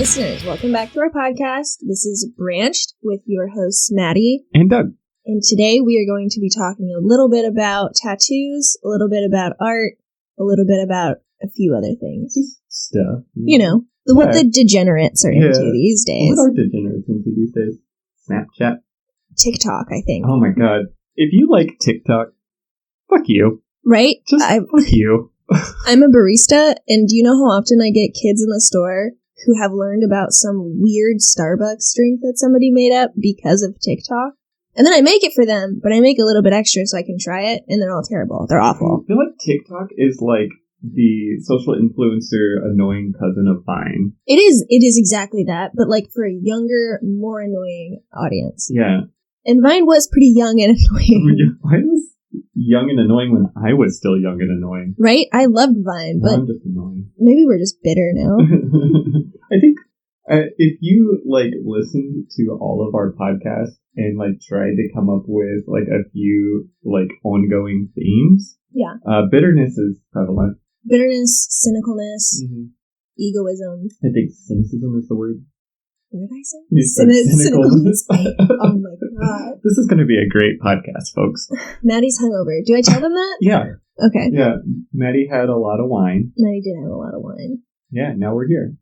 listeners, welcome back to our podcast. This is Branched with your hosts, Maddy and Doug. And today we are going to be talking a little bit about tattoos, a little bit about art, a little bit about a few other things. Stuff. You know, what the degenerates are into these days. What are degenerates into these days? Snapchat? TikTok, I think. Oh my god. If you like TikTok, fuck you. Right? Fuck you. I'm a barista, and do you know how often I get kids in the store who have learned about some weird Starbucks drink that somebody made up because of TikTok? And then I make it for them, but I make a little bit extra so I can try it, and they're all terrible. They're awful. I feel like TikTok is like the social influencer annoying cousin of Vine. It is exactly that, but like for a younger, more annoying audience. Yeah. And Vine was pretty young and annoying. Vine was young and annoying when I was still young and annoying. Right? I loved Vine, but I'm just annoying. Maybe we're just bitter now. I think if you listen to all of our podcasts and try to come up with a few ongoing themes, bitterness is prevalent. Bitterness, cynicalness, egoism. I think cynicism is the word. What did I say? Cynicalness. Oh my god. This is going to be a great podcast, folks. Maddie's hungover. Do I tell them that? Yeah. Okay. Yeah. Maddie had a lot of wine. Maddie did have a lot of wine. Yeah, now we're here.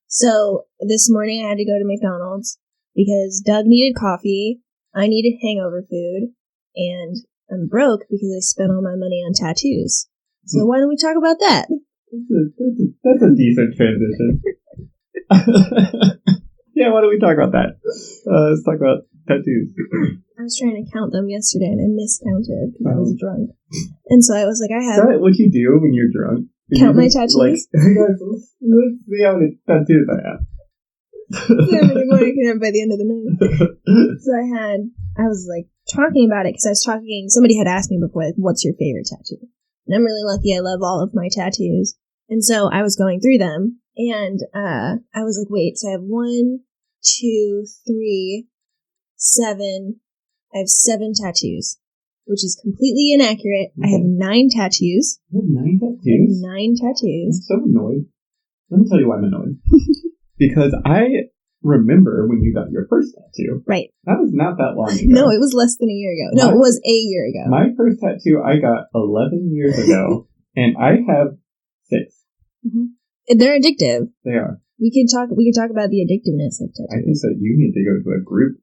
So, this morning I had to go to McDonald's because Doug needed coffee, I needed hangover food, and I'm broke because I spent all my money on tattoos. So why don't we talk about that? That's a decent transition. Yeah, why don't we talk about that? Let's talk about tattoos. I was trying to count them yesterday and I miscounted because I was drunk. And so I was like, Is that what you do when you're drunk? Count my tattoos? Hey guys, let's see how many tattoos I have. See how many more I can have by the end of the night. So I was talking about it because somebody had asked me before, what's your favorite tattoo? And I'm really lucky I love all of my tattoos. And so I was going through them, and I was like, wait, so I have 1, 2, 3, 7. I have 7 tattoos, which is completely inaccurate. Okay. I have 9 tattoos. You have 9 tattoos? 9 tattoos. I'm so annoyed. Let me tell you why I'm annoyed. Because I remember when you got your first tattoo. Right. That was not that long ago. No, it was less than a year ago. No, it was a year ago. My first tattoo I got 11 years ago, and I have 6. Mm-hmm. They're addictive. They are. We could talk about the addictiveness of tattoos. I think that you need to go to a group.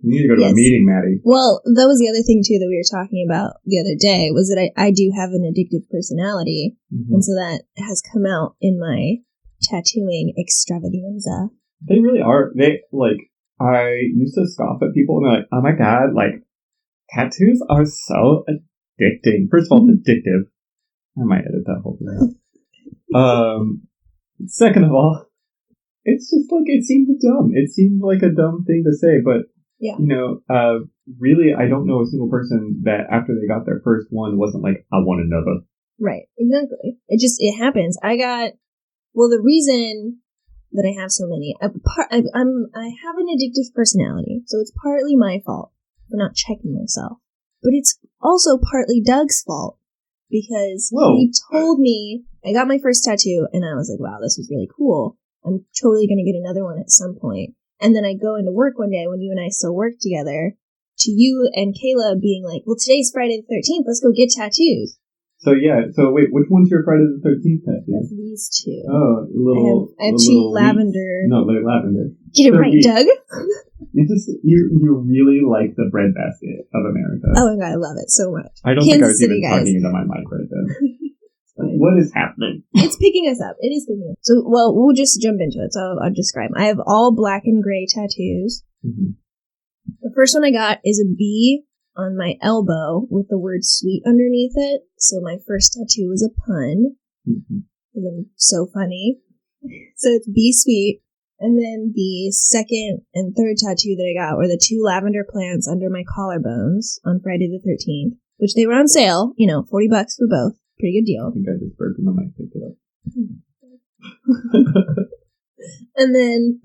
You need to go to a meeting, Maddy. Well, that was the other thing, too, that we were talking about the other day, was that I do have an addictive personality, and so that has come out in my tattooing extravaganza. They really are. I used to scoff at people, and they're like, oh my god, tattoos are so addicting. First of all, it's addictive. I might edit that whole thing out. Second of all, it's just it seems dumb. It seems like a dumb thing to say, but really, I don't know a single person that after they got their first one wasn't like, I want another. Right, exactly. It happens. The reason that I have so many, I have an addictive personality, so it's partly my fault for not checking myself, but it's also partly Doug's fault. Because he told me, I got my first tattoo, and I was like, wow, this was really cool. I'm totally going to get another one at some point. And then I go into work one day when you and I still work together, to you and Kayla being like, well, today's Friday the 13th, let's go get tattoos. So wait, which one's your Friday the 13th tattoo? That's these 2. Oh, I have 2 lavender. No, they're lavender. Get it right, Doug. You really like the breadbasket of America. Oh my god, I love it so much. I don't think I was even talking into my mic right then. What is happening? It's picking us up. It is picking us up. So, we'll just jump into it. So I'll describe them. I have all black and gray tattoos. Mm-hmm. The first one I got is a B on my elbow with the word sweet underneath it. So my first tattoo was a pun. Mm-hmm. Because I'm so funny. So it's Be Sweet. And then the second and third tattoo that I got were the 2 lavender plants under my collarbones on Friday the 13th, which they were on sale, $40 for both. Pretty good deal. I think I just burped and I might pick it up. And then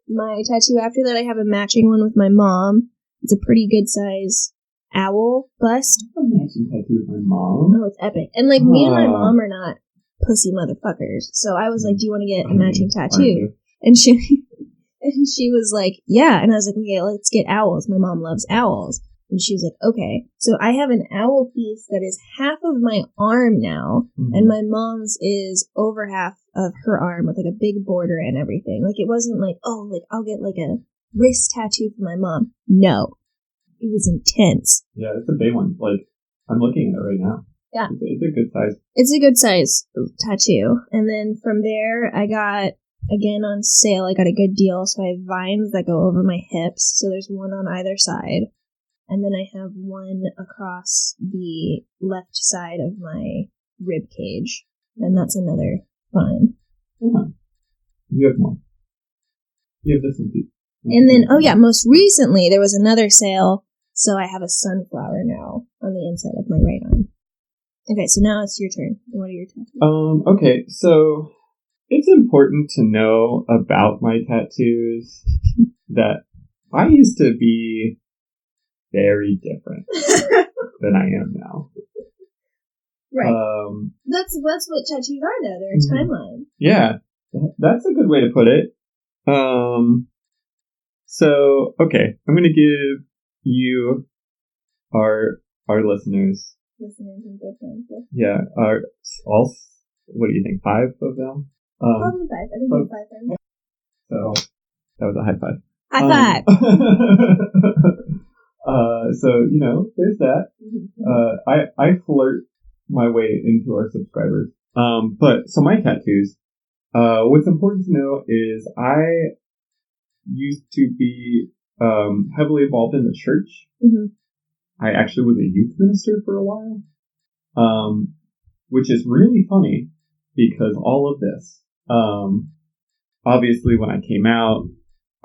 my tattoo after that, I have a matching one with my mom. It's a pretty good size owl bust. A matching tattoo with my mom? Oh, it's epic. And me and my mom are not pussy motherfuckers. So I was like, do you want to get a matching tattoo? And she was like, yeah. And I was like, okay, let's get owls. My mom loves owls. And she was like, okay. So I have an owl piece that is half of my arm now, and my mom's is over half of her arm with like a big border and everything. Like, it wasn't like, oh, like I'll get like a wrist tattoo for my mom. No. It was intense. Yeah, it's a big one. Like, I'm looking at it right now. Yeah. It's a good size. It's a good size tattoo. And then from there, I got, again on sale, I got a good deal. So I have vines that go over my hips. So there's one on either side. And then I have one across the left side of my rib cage. And that's another vine. Yeah. You have more. You have this one too. And then, oh yeah, most recently there was another sale. So I have a sunflower now on the inside of my right arm. Okay, so now it's your turn. What are your tattoos? Okay, so it's important to know about my tattoos that I used to be very different than I am now. Right. That's what tattoos are, though. They're a timeline. Yeah, that's a good way to put it. So, okay, I'm going to give you, our listeners. Listeners and good friends. Yeah, all, what do you think, 5 of them? Probably 5. I think we have 5 friends. So, that was a high five. High five! So, there's that. I flirt my way into our subscribers. So my tattoos, what's important to know is I used to be, heavily involved in the church. I actually was a youth minister for a while, which is really funny because all of this, obviously when I came out,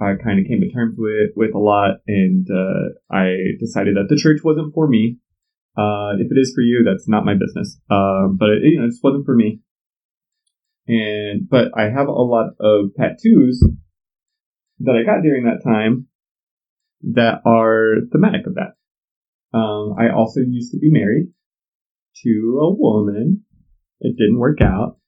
I kind of came to terms with a lot, and I decided that the church wasn't for me. If it is for you, that's not my business. But it just wasn't for me. But I have a lot of tattoos that I got during that time that are thematic of that. I also used to be married to a woman. It didn't work out.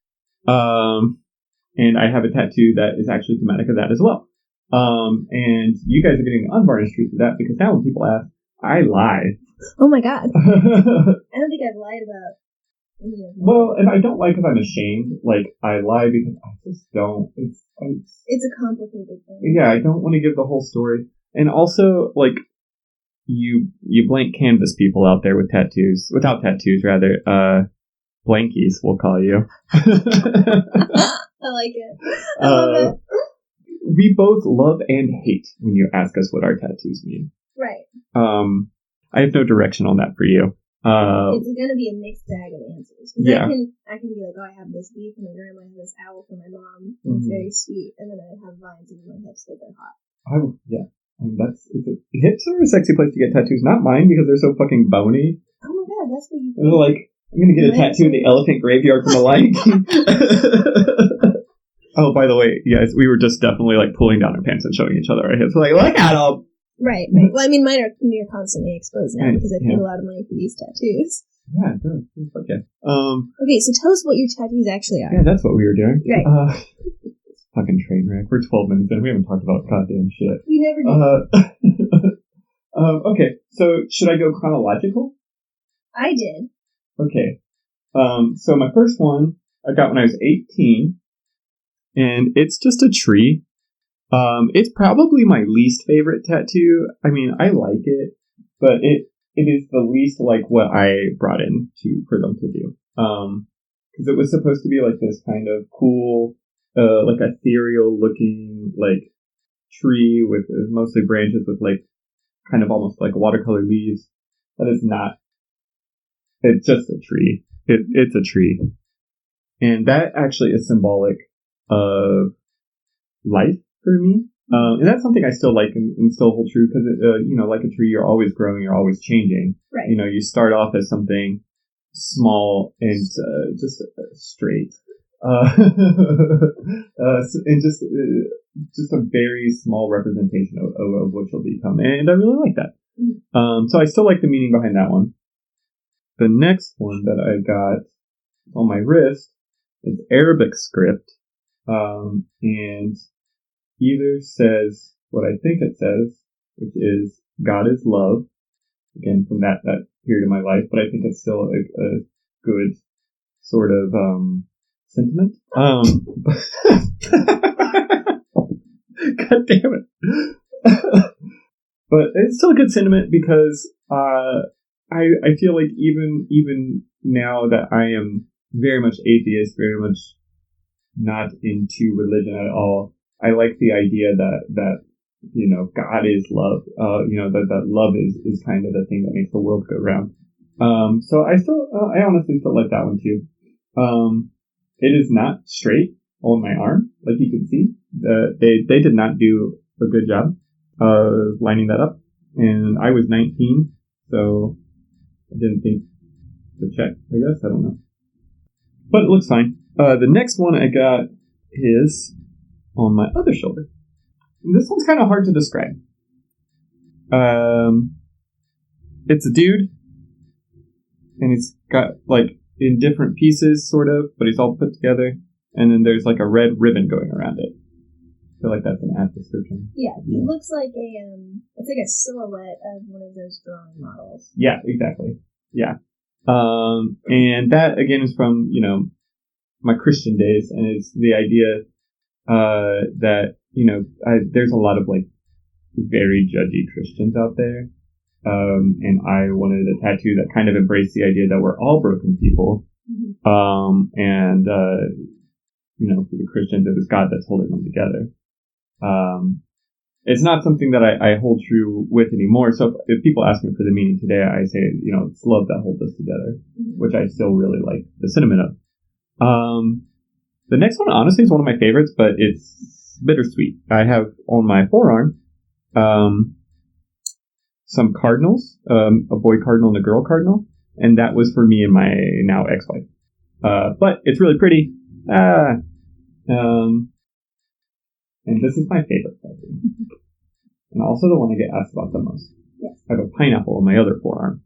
And I have a tattoo that is actually thematic of that as well. And you guys are getting the unvarnished truth of that, because now when people ask, I lie. Oh my god. I don't think I've lied about any of them. Well, and I don't lie because I'm ashamed. Like, I lie because I just don't. It's a complicated thing. Yeah, I don't want to give the whole story. And also, like, you blank canvas people out there with tattoos, without tattoos rather, blankies, we'll call you. I like it. I love it. We both love and hate when you ask us what our tattoos mean. Right. I have no direction on that for you. It's going to be a mixed bag of answers. Yeah. I can be like, oh, I have this bee for my grandma, I have this owl for my mom. And it's very sweet. And then I have vines in my hips that they're hot. Yeah. Hips are a sexy place to get tattoos, not mine, because they're so fucking bony. Oh my god, that's what you think. They're like, I'm going to get a tattoo in the elephant graveyard from the Lion King. Oh, by the way, guys, we were just definitely like pulling down our pants and showing each other our hips. Like, look at them! Right. Well, I mean, mine are near constantly exposed now because I paid a lot of money for these tattoos. Yeah, good. Okay. Okay, so tell us what your tattoos actually are. Yeah, that's what we were doing. Right. Fucking train wreck. We're 12 minutes in. We haven't talked about goddamn shit. We never did. Okay, so should I go chronological? I did. Okay. So my first one I got when I was 18, and it's just a tree. It's probably my least favorite tattoo. I mean, I like it, but it is the least like what I brought in for them to do. Because it was supposed to be like this kind of cool, like ethereal looking like tree with mostly branches with like kind of almost like watercolor leaves. That is not. It's just a tree. It's a tree, and that actually is symbolic of life for me. And that's something I still like and still hold true, because, like a tree, you're always growing, you're always changing. Right. You start off as something small and just straight. And just a very small representation of what you'll become. And I really like that. Mm-hmm. So I still like the meaning behind that one. The next one that I got on my wrist It's Arabic script, and either says what I think it says, which is God is love. Again, from that period of my life, but I think it's still a good sort of sentiment. God damn it! But it's still a good sentiment because I feel like even now that I am very much atheist, very much not into religion at all, I like the idea that God is love. That love is kind of the thing that makes the world go round. So I honestly still like that one too. It is not straight on my arm, like you can see. They did not do a good job of lining that up, and I was 19, so I didn't think to check. I guess I don't know, but it looks fine. The next one I got is on my other shoulder. This one's kind of hard to describe. It's a dude, and he's got, like, in different pieces, sort of, but he's all put together, and then there's, like, a red ribbon going around it. I feel like that's an apt description. Yeah, he looks like it's like a silhouette of one of those drawing models. Yeah, exactly. Yeah. And that, again, is from, my Christian days, and it's the idea that there's a lot of like very judgy Christians out there, and I wanted a tattoo that kind of embraced the idea that we're all broken people, and for the Christians it was God that's holding them together. It's not something that I hold true with anymore. So if people ask me for the meaning today, I say it's love that holds us together, which I still really like the sentiment of. The next one honestly is one of my favorites, but it's bittersweet. I have on my forearm some cardinals, a boy cardinal and a girl cardinal, and that was for me and my now ex-wife. But it's really pretty. And this is my favorite tattoo, and also the one I get asked about the most. Yes. I have a pineapple on my other forearm,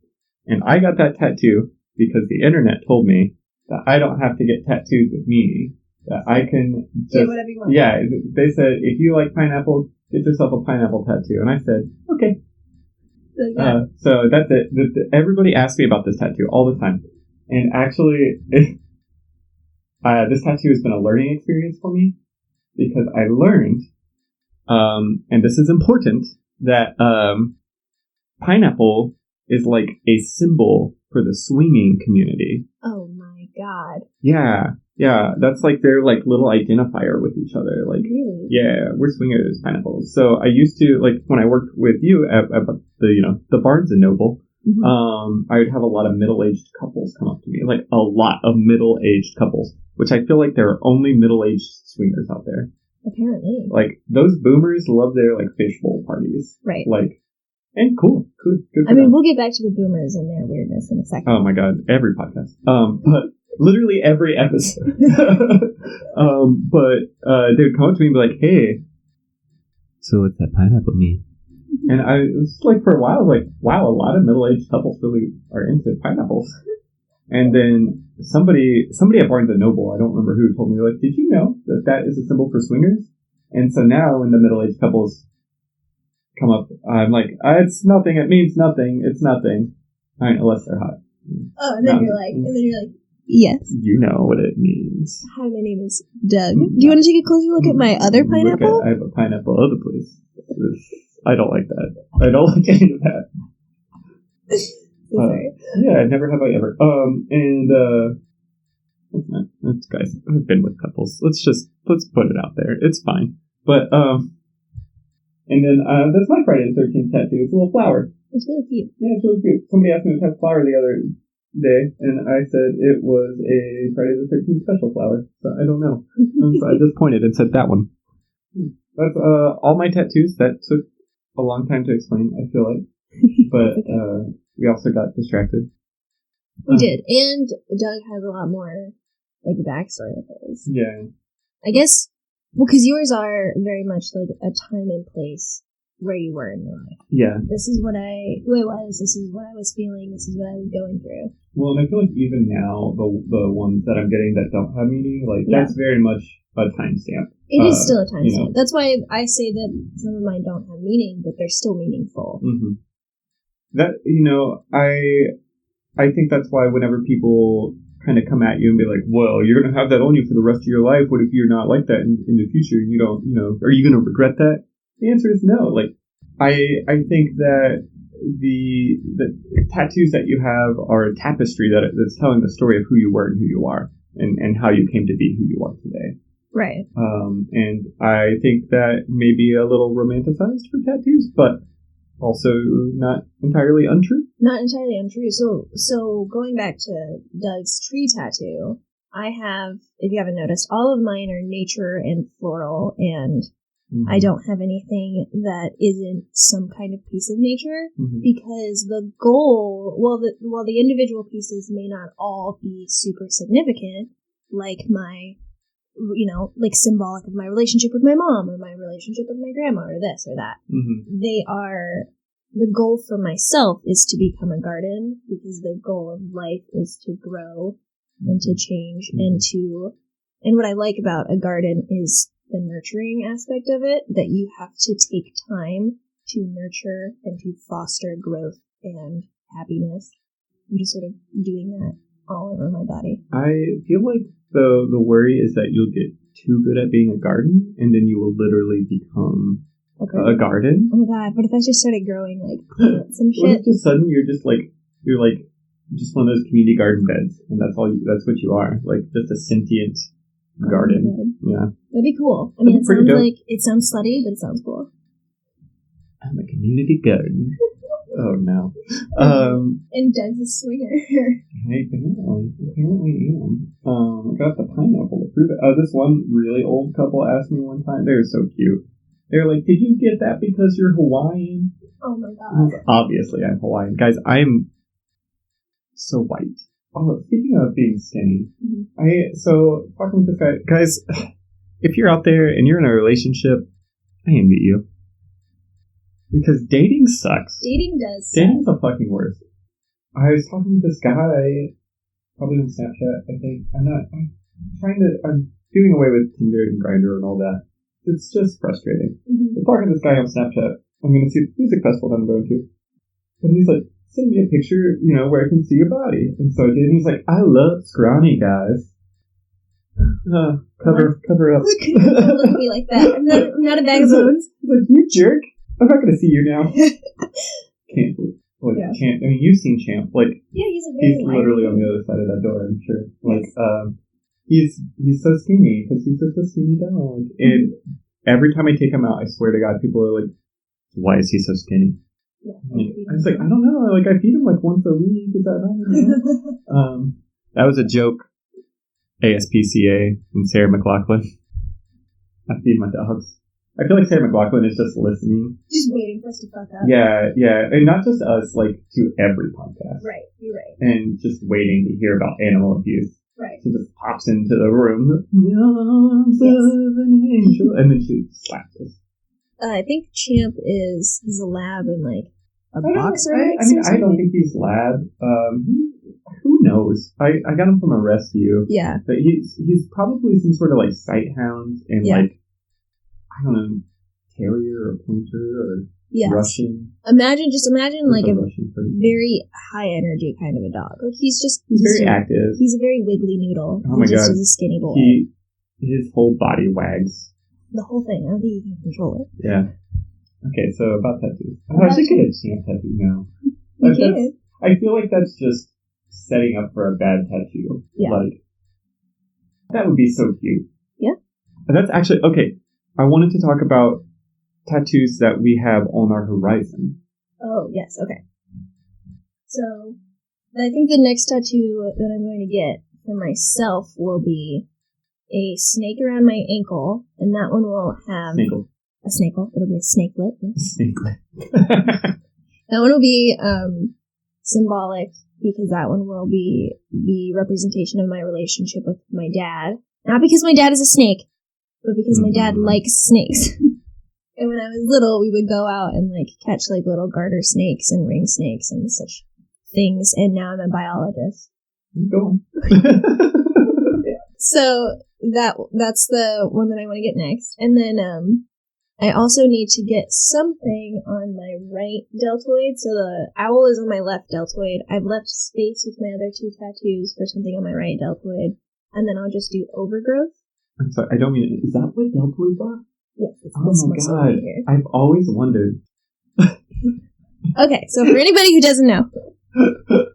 and I got that tattoo because the internet told me that I don't have to get tattoos with meaty. That I can just do whatever you want. Yeah, they said if you like pineapple, get yourself a pineapple tattoo, and I said okay. So that's it. Everybody asks me about this tattoo all the time, and actually, this tattoo has been a learning experience for me because I learned, and this is important, that pineapple is like a symbol for the swinging community. Oh my god. Yeah, that's like their like little identifier with each other. Like, really? Yeah, we're swingers, pineapples. So I used to, like, when I worked with you at the Barnes and Noble, I would have a lot of middle-aged couples come up to me, like a lot of middle-aged couples, which I feel like there are only middle-aged swingers out there. Apparently. Like, those boomers love their like fishbowl parties. Right. Like, and cool. Good for I mean, them. we'll get back to the boomers and their weirdness in a second. Oh my god, every podcast. But literally every episode. But they would come up to me and be like, hey, so what's that pineapple mean? And I was like, for a while, I was like, wow, a lot of middle-aged couples really are into pineapples. And then somebody at Barnes & Noble, I don't remember who, told me, like, did you know that is a symbol for swingers? And so now when the middle-aged couples come up, I'm like, it's nothing, it means nothing, it's nothing. All right, unless they're hot. Oh, and then you're like, yes. You know what it means. Hi, my name is Doug. Do you want to take a closer look at my other pineapple? I have a pineapple other place. I don't like that. I don't like any of that. Yeah, never have I ever. That's guys, I've been with couples. Let's put it out there. It's fine. But, and then, that's my Friday the 13th tattoo. It's a little flower. It's really cute. Yeah, it's really cute. Somebody asked me to type flower the other day, and I said it was a Friday the 13th special flower. So I don't know. So I just pointed and said that one. That's all my tattoos. That took a long time to explain, I feel like. But we also got distracted. We did. And Doug has a lot more, like, backstory with his. Yeah. I guess, well, because yours are very much like a time and place where you were in your life. Yeah. This is who I was. This is what I was feeling. This is what I was going through. Well, and I feel like even now, the ones that I'm getting that don't have meaning, like, that's very much a timestamp. It is still a timestamp. That's why I say that some of mine don't have meaning, but they're still meaningful. Mm-hmm. That, I think that's why whenever people kind of come at you and be like, well, you're going to have that on you for the rest of your life. What if you're not like that in the future? You don't, are you going to regret that? The answer is no. Like, I think that the tattoos that you have are a tapestry that's telling the story of who you were and who you are and how you came to be who you are today. Right. And I think that may be a little romanticized for tattoos, but also not entirely untrue. Not entirely untrue. So going back to Doug's tree tattoo, I have, if you haven't noticed, all of mine are nature and floral, and I don't have anything that isn't some kind of piece of nature, because the goal, while the individual pieces may not all be super significant, like my, like symbolic of my relationship with my mom or my relationship with my grandma or this or that. They are, the goal for myself is to become a garden, because the goal of life is to grow and to change and what I like about a garden is the nurturing aspect of it, that you have to take time to nurture and to foster growth and happiness. I'm just sort of doing that all over my body. I feel like the worry is that you'll get too good at being a garden, and then you will literally become a garden. Oh my god, what if I just started growing like plants and shit? What if just suddenly you're just one of those community garden beds, and that's what you are, like just a sentient garden. Yeah, that'd be cool. I mean, it sounds slutty, but it sounds cool. I'm a community garden. Oh no. And Doug's a swinger. I apparently am. I got the pineapple to prove it. This one really old couple asked me one time. They were so cute. They were like, "Did you get that because you're Hawaiian?" Oh my god. Obviously, I'm Hawaiian, guys. I'm so white. Oh, speaking of being skinny, so talking with this guy, guys, if you're out there and you're in a relationship, I envy you. Because dating sucks. Dating does suck. Dating's the fucking worst. I was talking to this guy, probably on Snapchat, I think. I'm doing away with Tinder and Grindr and all that. It's just frustrating. I'm talking to this guy on Snapchat. I'm going to see the music festival that I'm going to. And he's like, send me a picture, where I can see your body. And so I did. And he's like, I love scrawny guys. Cover up. Look at me like that. I'm not a bag of bones. He's like, you jerk. I'm not going to see you now. Can't believe. Champ. I mean, you've seen Champ. Like, yeah, he's literally on the other side of that door, I'm sure. Like, he's so skinny because he's just a skinny dog. And every time I take him out, I swear to God, people are like, why is he so skinny? Yeah, I was like, I don't know. Like, I feed him like once a week. Is that not? That was a joke. ASPCA and Sarah McLachlan. I feed my dogs. I feel like Sarah McLachlan is just listening. Just waiting for us to fuck up. Yeah. And not just us, like, to every podcast. Right, you're right. And just waiting to hear about animal abuse. Right. She just pops into the room. Arms of an angel. And then she slaps us. I think Champ is a lab in, like, a boxer. I don't think he's lab. Who knows? I got him from a rescue. Yeah. But he's probably some sort of, like, sight hound and, like, I don't know, terrier or pointer or Russian. Imagine like a very high energy kind of a dog. Like he's very active. He's a very wiggly noodle. Oh my God. He's a skinny boy. His whole body wags. The whole thing. I don't think you can control it. Yeah. Okay, so about tattoos. I should get a Champ tattoo now. I feel like that's just setting up for a bad tattoo. Yeah. Like, that would be so cute. Yeah. And that's actually, okay, I wanted to talk about tattoos that we have on our horizon. Oh, yes, okay. So, I think the next tattoo that I'm going to get for myself will be a snake around my ankle, and that one will have... A snakel. It'll be a snakelet. Snakelet. That one will be symbolic, because that one will be the representation of my relationship with my dad. Not because my dad is a snake, but because my dad likes snakes. And when I was little, we would go out and like catch like little garter snakes and ring snakes and such things. And now I'm a biologist. Go on. So that's the one that I want to get next. And then I also need to get something on my right deltoid. So the owl is on my left deltoid. I've left space with my other 2 tattoos for something on my right deltoid. And then I'll just do overgrowth. I'm sorry, I don't mean it. Is that what deltoids are? Yes. It's oh my god. I've always wondered. Okay, so for anybody who doesn't know,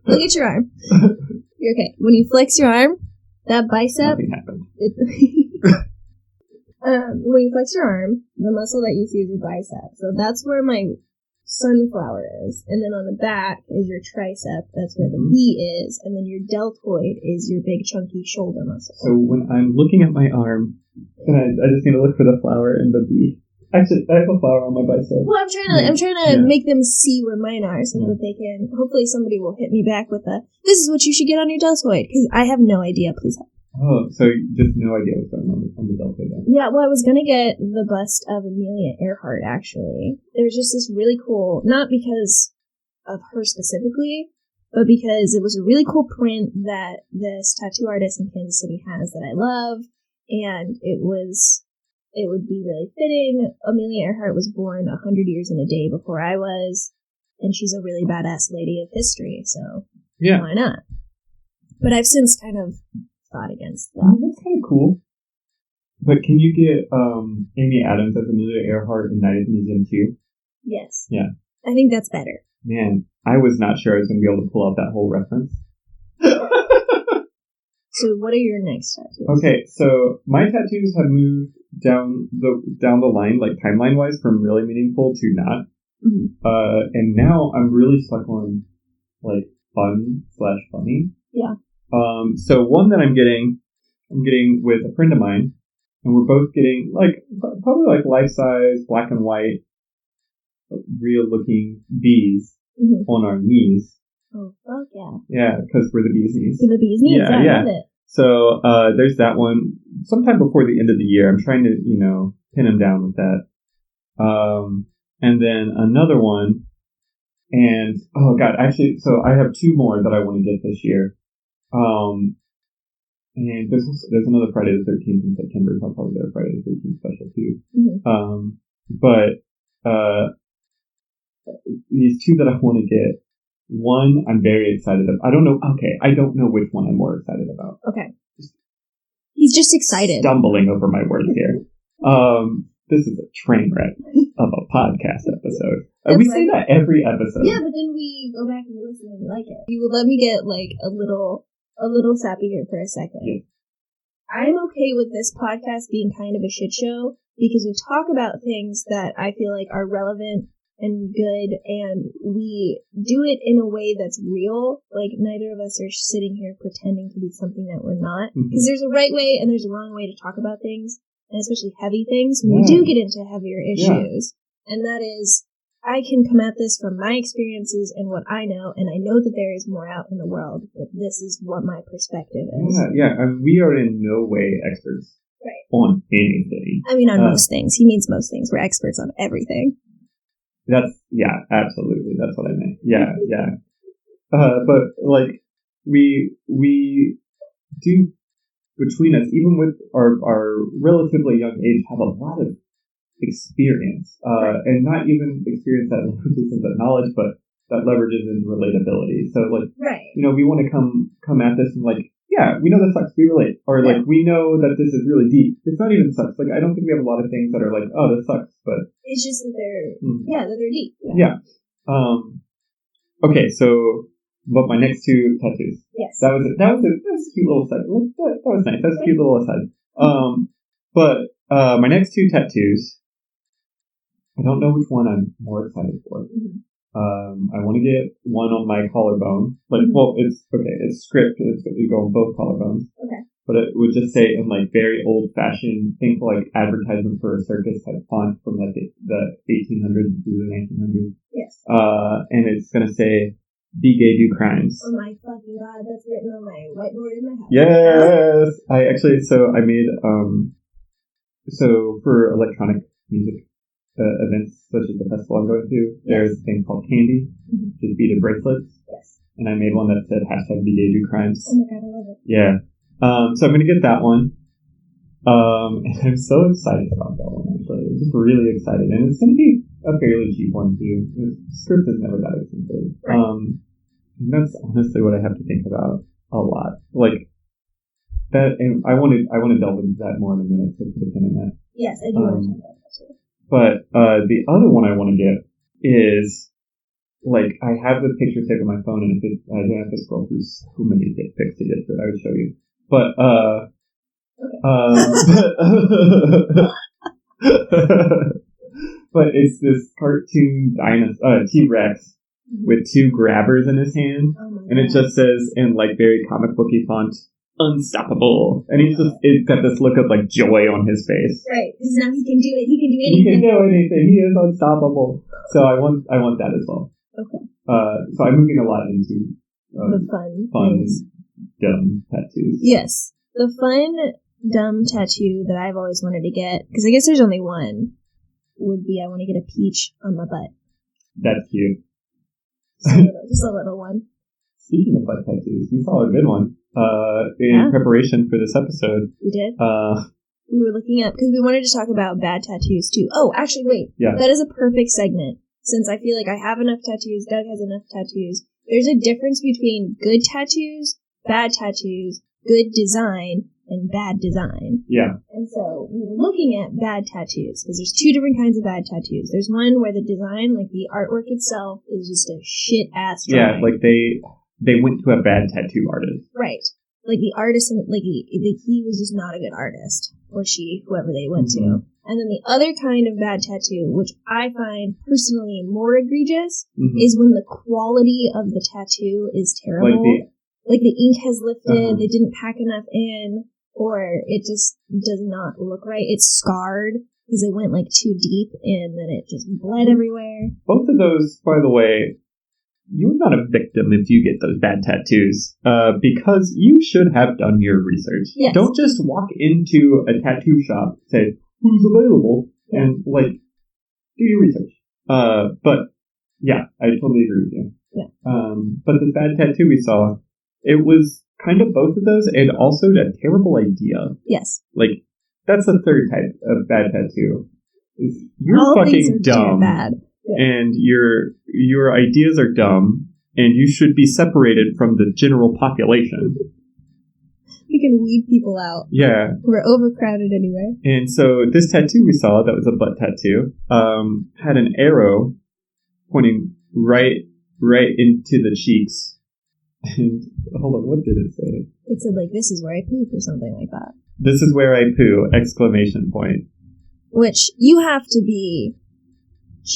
look at your arm. You're okay. When you flex your arm, that bicep. Nothing happened. When you flex your arm, the muscle that you see is your bicep. So that's where my sunflower is. And then on the back is your tricep. That's where the V is. And then your deltoid is your big chunky shoulder muscle. So when I'm looking at my arm, and I just need to look for the flower and the V. Actually, I have a flower on my bicep. Well, I'm trying to make them see where mine are so that they can. Hopefully, somebody will hit me back with this is what you should get on your deltoid, because I have no idea. Please help. Oh, so just no idea what's going on the deltoid then? Yeah, well, I was gonna get the bust of Amelia Earhart. Actually, there's just this really cool, not because of her specifically, but because it was a really cool print that this tattoo artist in Kansas City has that I love, and it would be really fitting. Amelia Earhart was born 100 years and a day before I was, and she's a really badass lady of history, so why not? But I've since kind of thought against that. That's kind of cool. But can you get Amy Adams as Amelia Earhart in Night at the Museum too? Yes. Yeah. I think that's better. Man, I was not sure I was going to be able to pull out that whole reference. So what are your next tattoos? Okay, so my tattoos have moved down the line, like timeline-wise, from really meaningful to not. Mm-hmm. And now I'm really stuck on, like, fun/funny. Yeah. So one that I'm getting with a friend of mine, and we're both getting, like, probably, like, life-size, black and white, real-looking bees on our knees. Oh, fuck yeah. Yeah, because we're the bee's knees. We're the bee's knees? Yeah, I love it. So, there's that one. Sometime before the end of the year, I'm trying to, pin him down with that. And then another one, and, oh god, actually, so I have 2 more that I want to get this year. And there's another Friday the 13th in September, so I'll probably get a Friday the 13th special too. Mm-hmm. But these 2 that I want to get, one I'm very excited about. I don't know which one I'm more excited about. Okay. He's just excited. Stumbling over my words here. This is a train wreck of a podcast episode. We say that every episode. Yeah, but then we go back and listen and we like it. You would let me get like a little sappy here for a second. Yeah. I'm okay with this podcast being kind of a shit show because we talk about things that I feel like are relevant and good, and we do it in a way that's real. Like, neither of us are sitting here pretending to be something that we're not. Because there's a right way and there's a wrong way to talk about things, and especially heavy things. We do get into heavier issues. Yeah. And that is, I can come at this from my experiences and what I know, and I know that there is more out in the world, but this is what my perspective is. Yeah. And we are in no way experts on anything. I mean, on most things. He means most things. We're experts on everything. Absolutely. That's what I meant. Yeah. But like we do between us, even with our relatively young age, have a lot of experience, and not even experience that leverages into knowledge, but that leverages in relatability. So like, we want to come at this and like, yeah, we know that sucks. We relate, or like we know that this is really deep. It's not even sucks. Like I don't think we have a lot of things that are like, oh, this sucks, but it's just that they're deep. Yeah. Okay, so but my next 2 tattoos. Yes. That was a cute little aside. That was nice. That was a cute little aside. But my next 2 tattoos, I don't know which one I'm more excited for. Mm-hmm. I want to get one on my collarbone. Like, well, it's script. It's going to go on both collarbones. Okay. But it would just say in like very old fashioned, think like advertisement for a circus type font from like the 1800s through the 1900s. Yes. And it's going to say, "Be gay, do crimes." Oh my fucking god, that's written on my whiteboard in my house. Yes! I made, so for electronic music events such as the festival I'm going to, there's a thing called Candy, which is beaded bracelets. Yes. And I made one that said #BDADoCrimes. Oh my god, I love it. Yeah. So I'm going to get that one. And I'm so excited about that one, actually. I'm just really excited. And it's going to be a fairly cheap one, too. The script is never that expensive. Right. And that's honestly what I have to think about a lot. Like, that, and I want to delve into that more in a minute, so put a pin in that. Yes, I do want to talk about that, too. But the other one I want to get is, like, I have the picture saved on my phone, and I don't have to scroll through so many dick pics to get to it. I would show you. But, but it's this cartoon T-Rex with two grabbers in his hand, and it just says in like very comic booky font, "Unstoppable," and it's got this look of like joy on his face. Right, because now he can do it. He can do anything. He can do anything. He is unstoppable. So I want that as well. Okay. So I'm moving a lot into the fun, dumb tattoos. Yes, the fun, dumb tattoo that I've always wanted to get, because I guess there's only one, would be I want to get a peach on my butt. That's cute. Just a little one. Speaking of butt tattoos, we saw a good one in preparation for this episode. We did? We were looking up, because we wanted to talk about bad tattoos, too. Oh, actually, wait. Yeah. That is a perfect segment. Since I feel like I have enough tattoos, Doug has enough tattoos. There's a difference between good tattoos, bad tattoos, good design, and bad design. Yeah. And so we were looking at bad tattoos, because there's two different kinds of bad tattoos. There's one where the design, like the artwork itself, is just a shit-ass drawing. Yeah, like they went to a bad tattoo artist. Right. Like the artist, like he was just not a good artist. Or she, whoever they went to. And then the other kind of bad tattoo, which I find personally more egregious, is when the quality of the tattoo is terrible. Like the ink has lifted, they didn't pack enough in, or it just does not look right. It's scarred because they went like too deep and then it just bled everywhere. Both of those, by the way, you're not a victim if you get those bad tattoos, because you should have done your research. Yes. Don't just walk into a tattoo shop, say, "Who's available?" and, like, do your research. But, yeah, I totally agree with you. Yeah. But the bad tattoo we saw, it was kind of both of those, and also a terrible idea. Yes. Like, that's the third type of bad tattoo. You're all fucking dumb. Bad. Yeah. And your ideas are dumb, and you should be separated from the general population. We can weed people out. Yeah. We're overcrowded anyway. And so this tattoo we saw, that was a butt tattoo, had an arrow pointing right into the cheeks. And hold on, what did it say? It said, like, "This is where I poop," or something like that. "This is where I poo!" Exclamation point. Which you have to be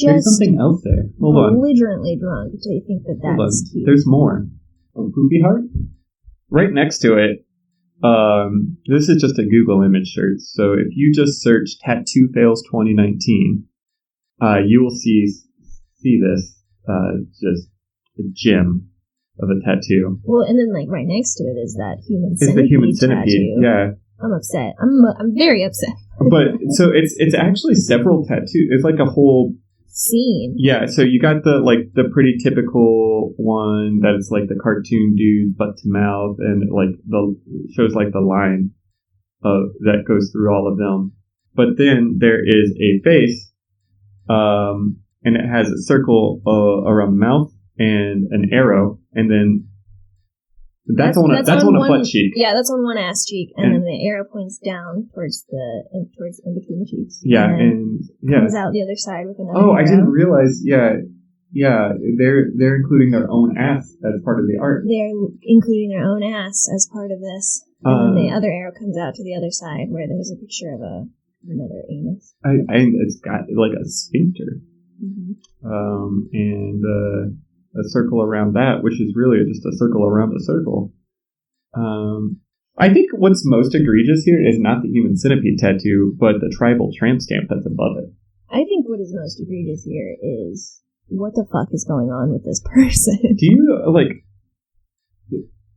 There's something else there. Hold on. Belligerently drunk to think that that's cute. There's more. A poopy heart? Right next to it, this is just a Google image search. So if you just search Tattoo Fails 2019, you will see this, just a gem of a tattoo. Well, and then like right next to it is that human centipede. It's the human centipede, tattoo. yeah. I'm upset. I'm very upset. But so it's actually several tattoos. It's like a whole scene. Yeah, so you got the pretty typical one that is like the cartoon dude butt to mouth, and like shows like the line that goes through all of them. But then there is a face, and it has a circle around the mouth and an arrow, and then that's on a butt cheek. Yeah, that's on one ass cheek, and then the arrow points down towards in between the cheeks. Yeah, and comes out the other side with another. Oh, arrow. I didn't realize. Yeah, they're including their own ass as part of the art. They're including their own ass as part of this, and then the other arrow comes out to the other side where there's a picture of another anus. It's got like a sphincter, and a circle around that, which is really just a circle around a circle. I think what's most egregious here is not the human centipede tattoo, but the tribal tramp stamp that's above it. I think what is most egregious here is what the fuck is going on with this person. Do you,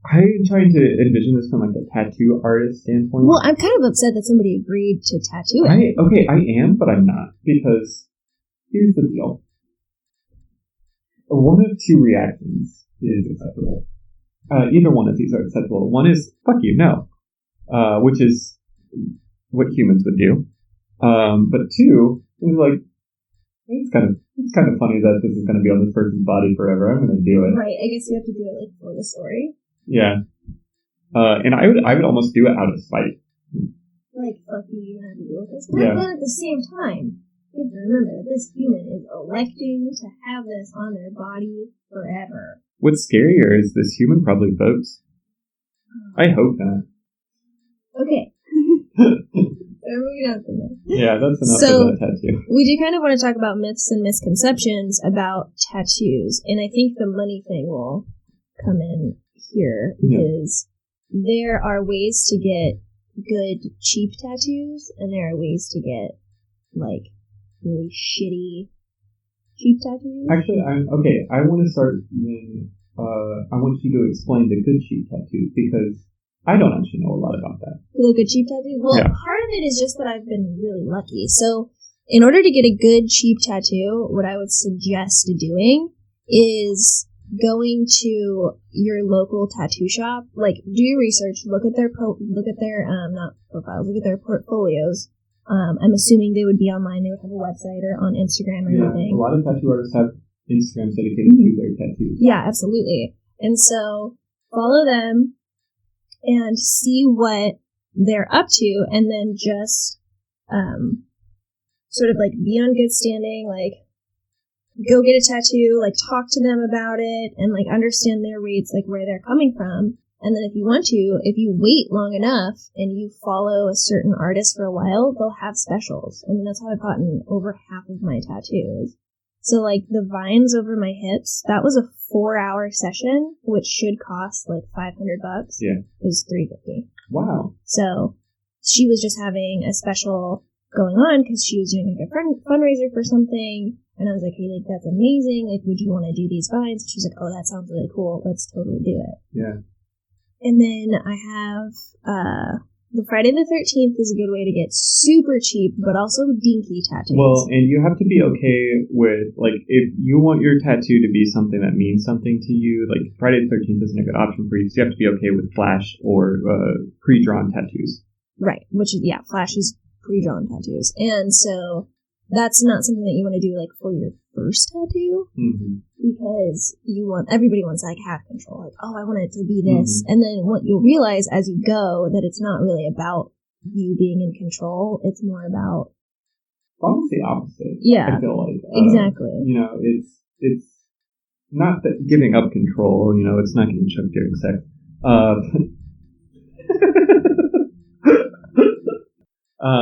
I'm trying to envision this from like a tattoo artist standpoint. Well, I'm kind of upset that somebody agreed to tattoo it. I am, but I'm not, because here's the deal. One of two reactions is acceptable. Either one of these are acceptable. One is, fuck you, no. Which is what humans would do. But two is like, it's kind of funny that this is going to be on this person's body forever. I'm going to do it. Right. I guess you have to do it like for the story. Yeah. And I would almost do it out of spite. Like, fuck you have to deal with this. But then at the same time, you have to remember that this human is electing to have this on their body forever. What's scarier is this human probably votes. I hope not. Okay. Moving on from that. Yeah, that's enough of that tattoo. We do kind of want to talk about myths and misconceptions about tattoos, and I think the money thing will come in here because there are ways to get good cheap tattoos, and there are ways to get like really shitty cheap tattoos. Actually, I want to start then. I want you to explain the good cheap tattoos because I don't actually know a lot about that. The good cheap tattoo? Well, part of it is just that I've been really lucky. So, in order to get a good cheap tattoo, what I would suggest doing is going to your local tattoo shop. Like, do your research, look at their not profiles, look at their portfolios. I'm assuming they would be online. They would have a website or on Instagram or anything. A lot of tattoo artists have Instagrams dedicated to their tattoos. Yeah, absolutely. And so, follow them and see what they're up to, and then just sort of like be on good standing, like go get a tattoo, like talk to them about it, and like understand their rates, like where they're coming from. And then if you want to, if you wait long enough and you follow a certain artist for a while, they'll have specials. I mean, that's how I've gotten over half of my tattoos. So, like, the vines over my hips, that was a 4-hour session, which should cost, like, $500. Yeah. It was $350. Wow. So, she was just having a special going on because she was doing, like, a fundraiser for something. And I was like, hey, like, that's amazing. Like, would you want to do these vines? And she's like, oh, that sounds really cool. Let's totally do it. Yeah. And then I have, the Friday the 13th is a good way to get super cheap, but also dinky tattoos. Well, and you have to be okay with, like, if you want your tattoo to be something that means something to you, like, Friday the 13th isn't a good option for you, so you have to be okay with flash or pre-drawn tattoos. Right, which is, flash is pre-drawn tattoos. And so that's not something that you want to do, like, for your first tattoo, because everybody wants, like, half control. Like, oh, I want it to be this. And then what you'll realize as you go that it's not really about you being in control. It's more about... Almost the opposite. Yeah. I feel like. Exactly. You know, it's not that giving up control, you know, it's not getting choked during sex.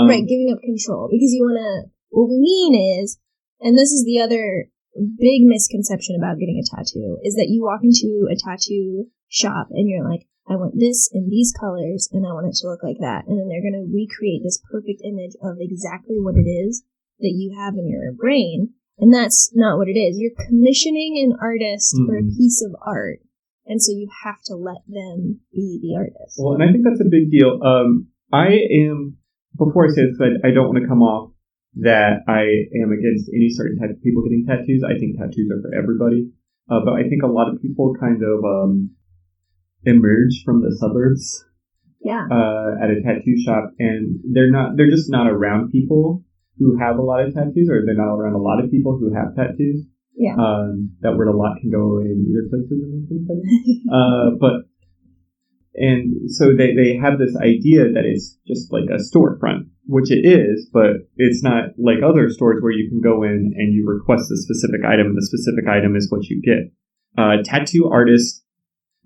Right, giving up control. Because you want to... What we mean is... And this is the other big misconception about getting a tattoo, is that you walk into a tattoo shop and you're like, I want this in these colors and I want it to look like that. And then they're going to recreate this perfect image of exactly what it is that you have in your brain. And that's not what it is. You're commissioning an artist for a piece of art. And so you have to let them be the artist. Well, and I think that's a big deal. Before I say this, I don't want to come off that I am against any certain type of people getting tattoos. I think tattoos are for everybody. But I think a lot of people kind of emerge from the suburbs at a tattoo shop, and they're just not around people who have a lot of tattoos, or they're not around a lot of people who have tattoos. Yeah. That word a lot can go in either places in this place. And so they have this idea that it's just like a storefront, which it is, but it's not like other stores where you can go in and you request a specific item, and the specific item is what you get. Tattoo artists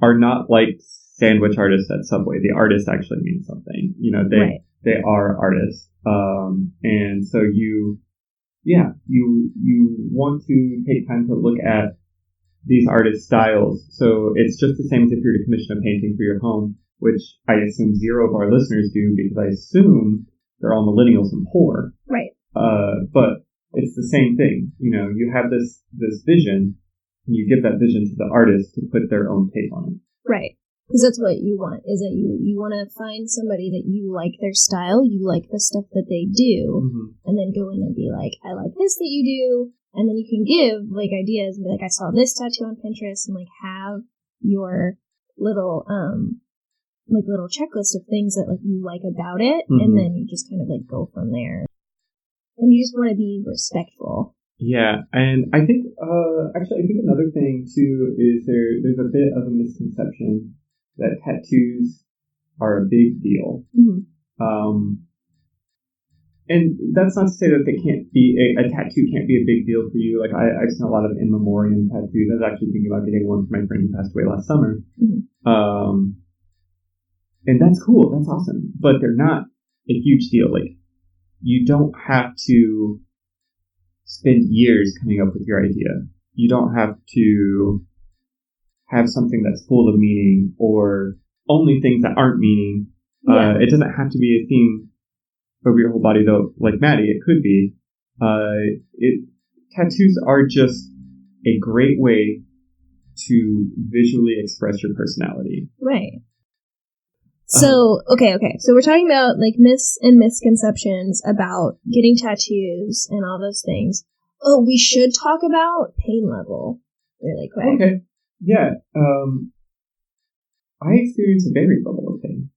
are not like sandwich artists at Subway. The artist actually means something. You know, they are artists. And so you want to take time to look at these artist styles. So it's just the same as if you were to commission a painting for your home, which I assume zero of our listeners do, because I assume they're all millennials and poor. Right. But it's the same thing. You know, you have this vision, and you give that vision to the artist to put their own take on it. Right. Because that's what you want, is that you want to find somebody that you like their style, you like the stuff that they do, and then go in and be like, I like this that you do, and then you can give, like, ideas, and be like, I saw this tattoo on Pinterest, and, like, have your little, little checklist of things that, like, you like about it, and then you just kind of, like, go from there. And you just want to be respectful. Yeah, and I think, I think another thing, too, is there's a bit of a misconception that tattoos are a big deal. And that's not to say that they can't be, a tattoo can't be a big deal for you. Like, I've seen a lot of in memoriam tattoos. I was actually thinking about getting one for my friend who passed away last summer. And that's cool, that's awesome. But they're not a huge deal. Like, you don't have to spend years coming up with your idea. You don't have to have something that's full of meaning or only things that aren't meaning. It doesn't have to be a theme over your whole body, though. Like Maddy, it could be. Tattoos are just a great way to visually express your personality. Right. So, okay. So we're talking about, like, myths and misconceptions about getting tattoos and all those things. Oh, we should talk about pain level really quick. Okay. Yeah. I experience a varied level of pain.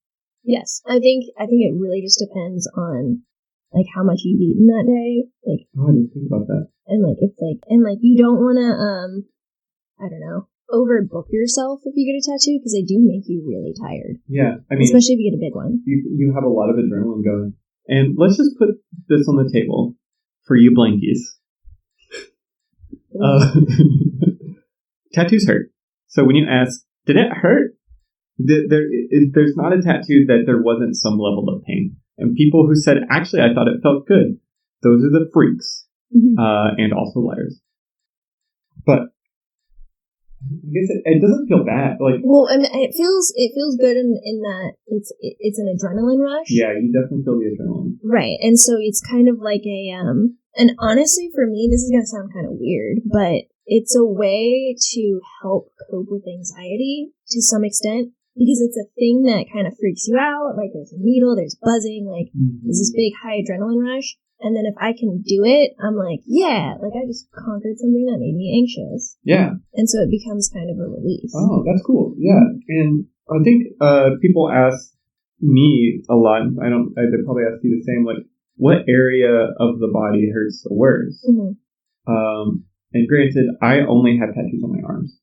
Yes. I think it really just depends on, like, how much you've eaten that day. Like, oh, I didn't think about that. And, like, it's like, and, like, you don't want to, I don't know, overbook yourself if you get a tattoo, because they do make you really tired. Yeah, I mean, especially if you get a big one. You have a lot of adrenaline going. And let's just put this on the table for you blankies. Tattoos hurt. So when you ask, did it hurt? There's not a tattoo that there wasn't some level of pain. And people who said, actually, I thought it felt good, those are the freaks. And also liars. But I guess it doesn't feel bad. Like, well, I mean, it feels good in that it's an adrenaline rush. Yeah, you definitely feel the adrenaline. Right, and so it's kind of like a and honestly, for me, this is gonna sound kind of weird, but it's a way to help cope with anxiety to some extent, because it's a thing that kind of freaks you out. Like, there's a needle, there's buzzing, like there's this big high adrenaline rush. And then if I can do it, I'm like, yeah, like I just conquered something that made me anxious. Yeah. And so it becomes kind of a relief. Oh, that's cool. Yeah. And I think people ask me a lot, they probably ask you the same, like, what area of the body hurts the worst? And granted, I only have tattoos on my arms.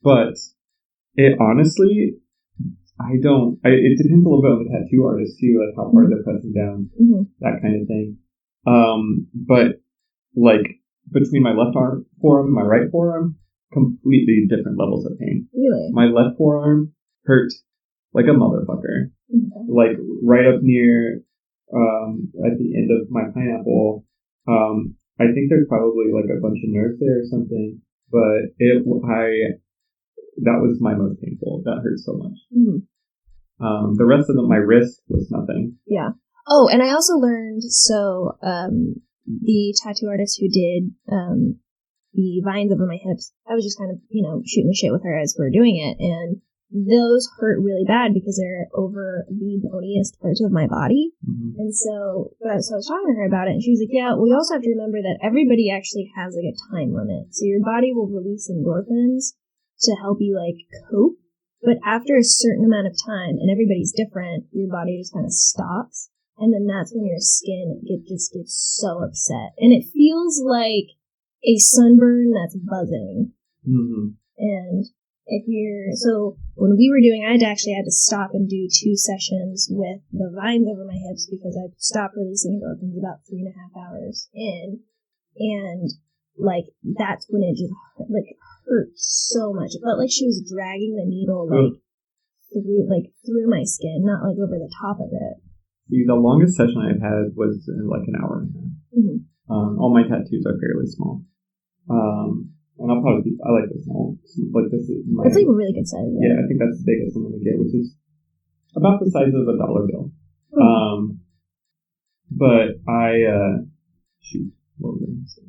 But it honestly, it depends a little bit on the tattoo artist too, like how far they're pressing down, that kind of thing. But like between my left forearm and my right forearm, completely different levels of pain. Really? My left forearm hurt like a motherfucker. Like right up near, at the end of my pineapple. I think there's probably like a bunch of nerves there or something, but that was my most painful. That hurt so much. The rest of my wrist was nothing. Yeah. Oh, and I also learned, so the tattoo artist who did the vines over my hips, I was just kind of, shooting the shit with her as we were doing it, and those hurt really bad because they're over the boniest parts of my body. And so I was talking to her about it, and she was like, yeah, we also have to remember that everybody actually has like a time limit. So your body will release endorphins to help you like cope, but after a certain amount of time, and everybody's different, your body just kind of stops, and then that's when your skin just gets so upset, and it feels like a sunburn that's buzzing. And so when we were doing, I had to stop and do 2 sessions with the vines over my hips because I stopped releasing endorphins about 3.5 hours in, and like that's when it just like hurt so much. It felt like she was dragging the needle through my skin, not like over the top of it. See, the longest session I've had was in like an hour and a half. All my tattoos are fairly small. And I like the small. Like this is my. It's like a really good size. Yeah, I think that's the biggest I'm gonna get, which is about the size of a dollar bill. But I shoot. What was I gonna say?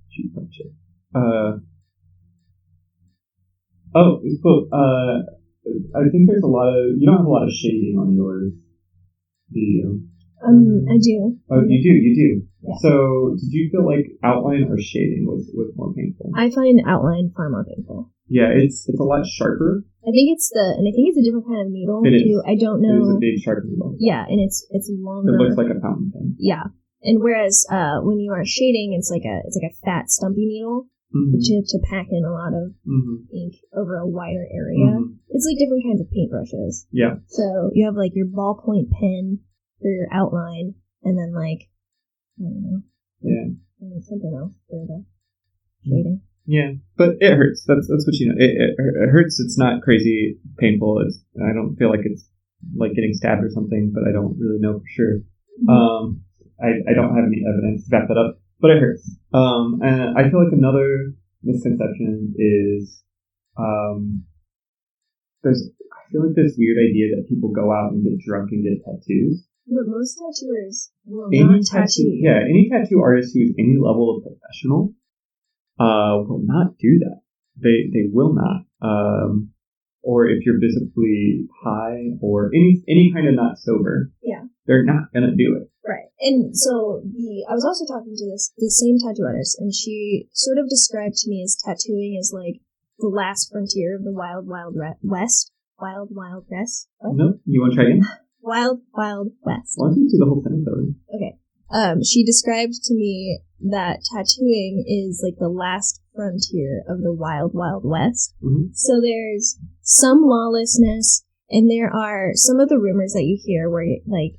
Shoot, punch it. Oh, cool. I think there's you don't have a lot of shading on yours, do you? I do. Oh, you do. Yeah. So, did you feel like outline or shading was more painful? I find outline far more painful. Yeah, it's a lot sharper. I think it's a different kind of needle. It is. Too. I don't know. It is a big sharp needle. Yeah, and it's longer. It looks like a fountain pen. Yeah, and whereas when you are shading, it's like a fat stumpy needle. Mm-hmm. To pack in a lot of ink over a wider area. Mm-hmm. It's like different kinds of paintbrushes. Yeah. So you have like your ballpoint pen for your outline, and then like, I don't know. Yeah. And something else for the shading. Yeah, but it hurts. That's what you know. It hurts. It's not crazy painful. I don't feel like it's like getting stabbed or something, but I don't really know for sure. Mm-hmm. I don't have any evidence to back that up. But it hurts. And I feel like another misconception is, I feel like this weird idea that people go out and get drunk and get tattoos. But most tattooers will not tattoo you. Yeah, any tattoo artist who's any level of professional, will not do that. They will not. Or if you're visibly high or any kind of not sober, yeah, they're not gonna do it. Right. And so I was also talking to the same tattoo artist, and she sort of described to me as tattooing as like the last frontier of the wild, wild west. Wild, wild west? What? No, you want to try again? Wild, wild west. Why don't you do the whole sentence over? Okay. She described to me that tattooing is like the last frontier of the wild, wild west. Mm-hmm. So there's some lawlessness, and there are some of the rumors that you hear where like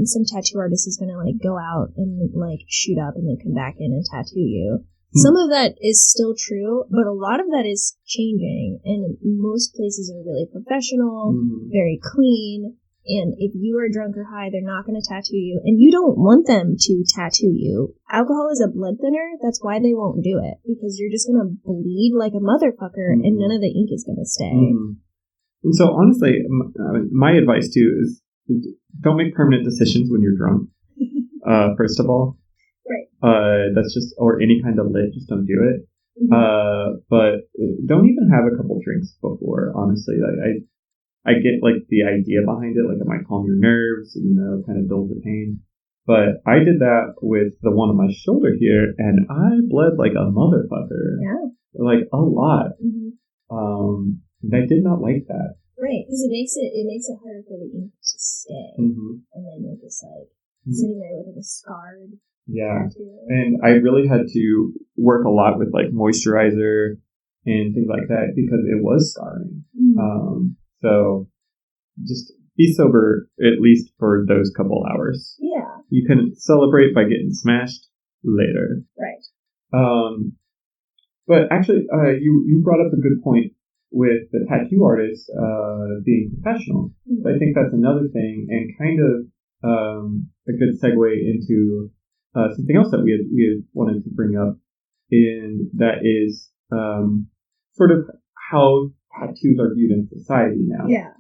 some tattoo artist is gonna like go out and like shoot up and then come back in and tattoo you. Mm-hmm. Some of that is still true, but a lot of that is changing, and most places are really professional, very clean. And if you are drunk or high, they're not going to tattoo you. And you don't want them to tattoo you. Alcohol is a blood thinner. That's why they won't do it. Because you're just going to bleed like a motherfucker, and none of the ink is going to stay. And so, honestly, my advice, too, is don't make permanent decisions when you're drunk, first of all. Right. That's just, or any kind of lit, just don't do it. But don't even have a couple drinks before, honestly. I get, like, the idea behind it, like, it might calm your nerves, you know, kind of dull the pain. But I did that with the one on my shoulder here, and I bled like a motherfucker. Yeah. Like, a lot. And I did not like that. Right, because it makes it harder for the ink to stay. And then you're just, like, sitting there with, like, a scarred tattoo. And I really had to work a lot with, like, moisturizer and things like that, because it was scarring. So just be sober at least for those couple hours. Yeah. You can celebrate by getting smashed later. Right. But actually, you brought up a good point with the tattoo artist being professional. I think that's another thing, and kind of a good segue into something else that we had wanted to bring up, and that is sort of how tattoos are viewed in society now. Yeah.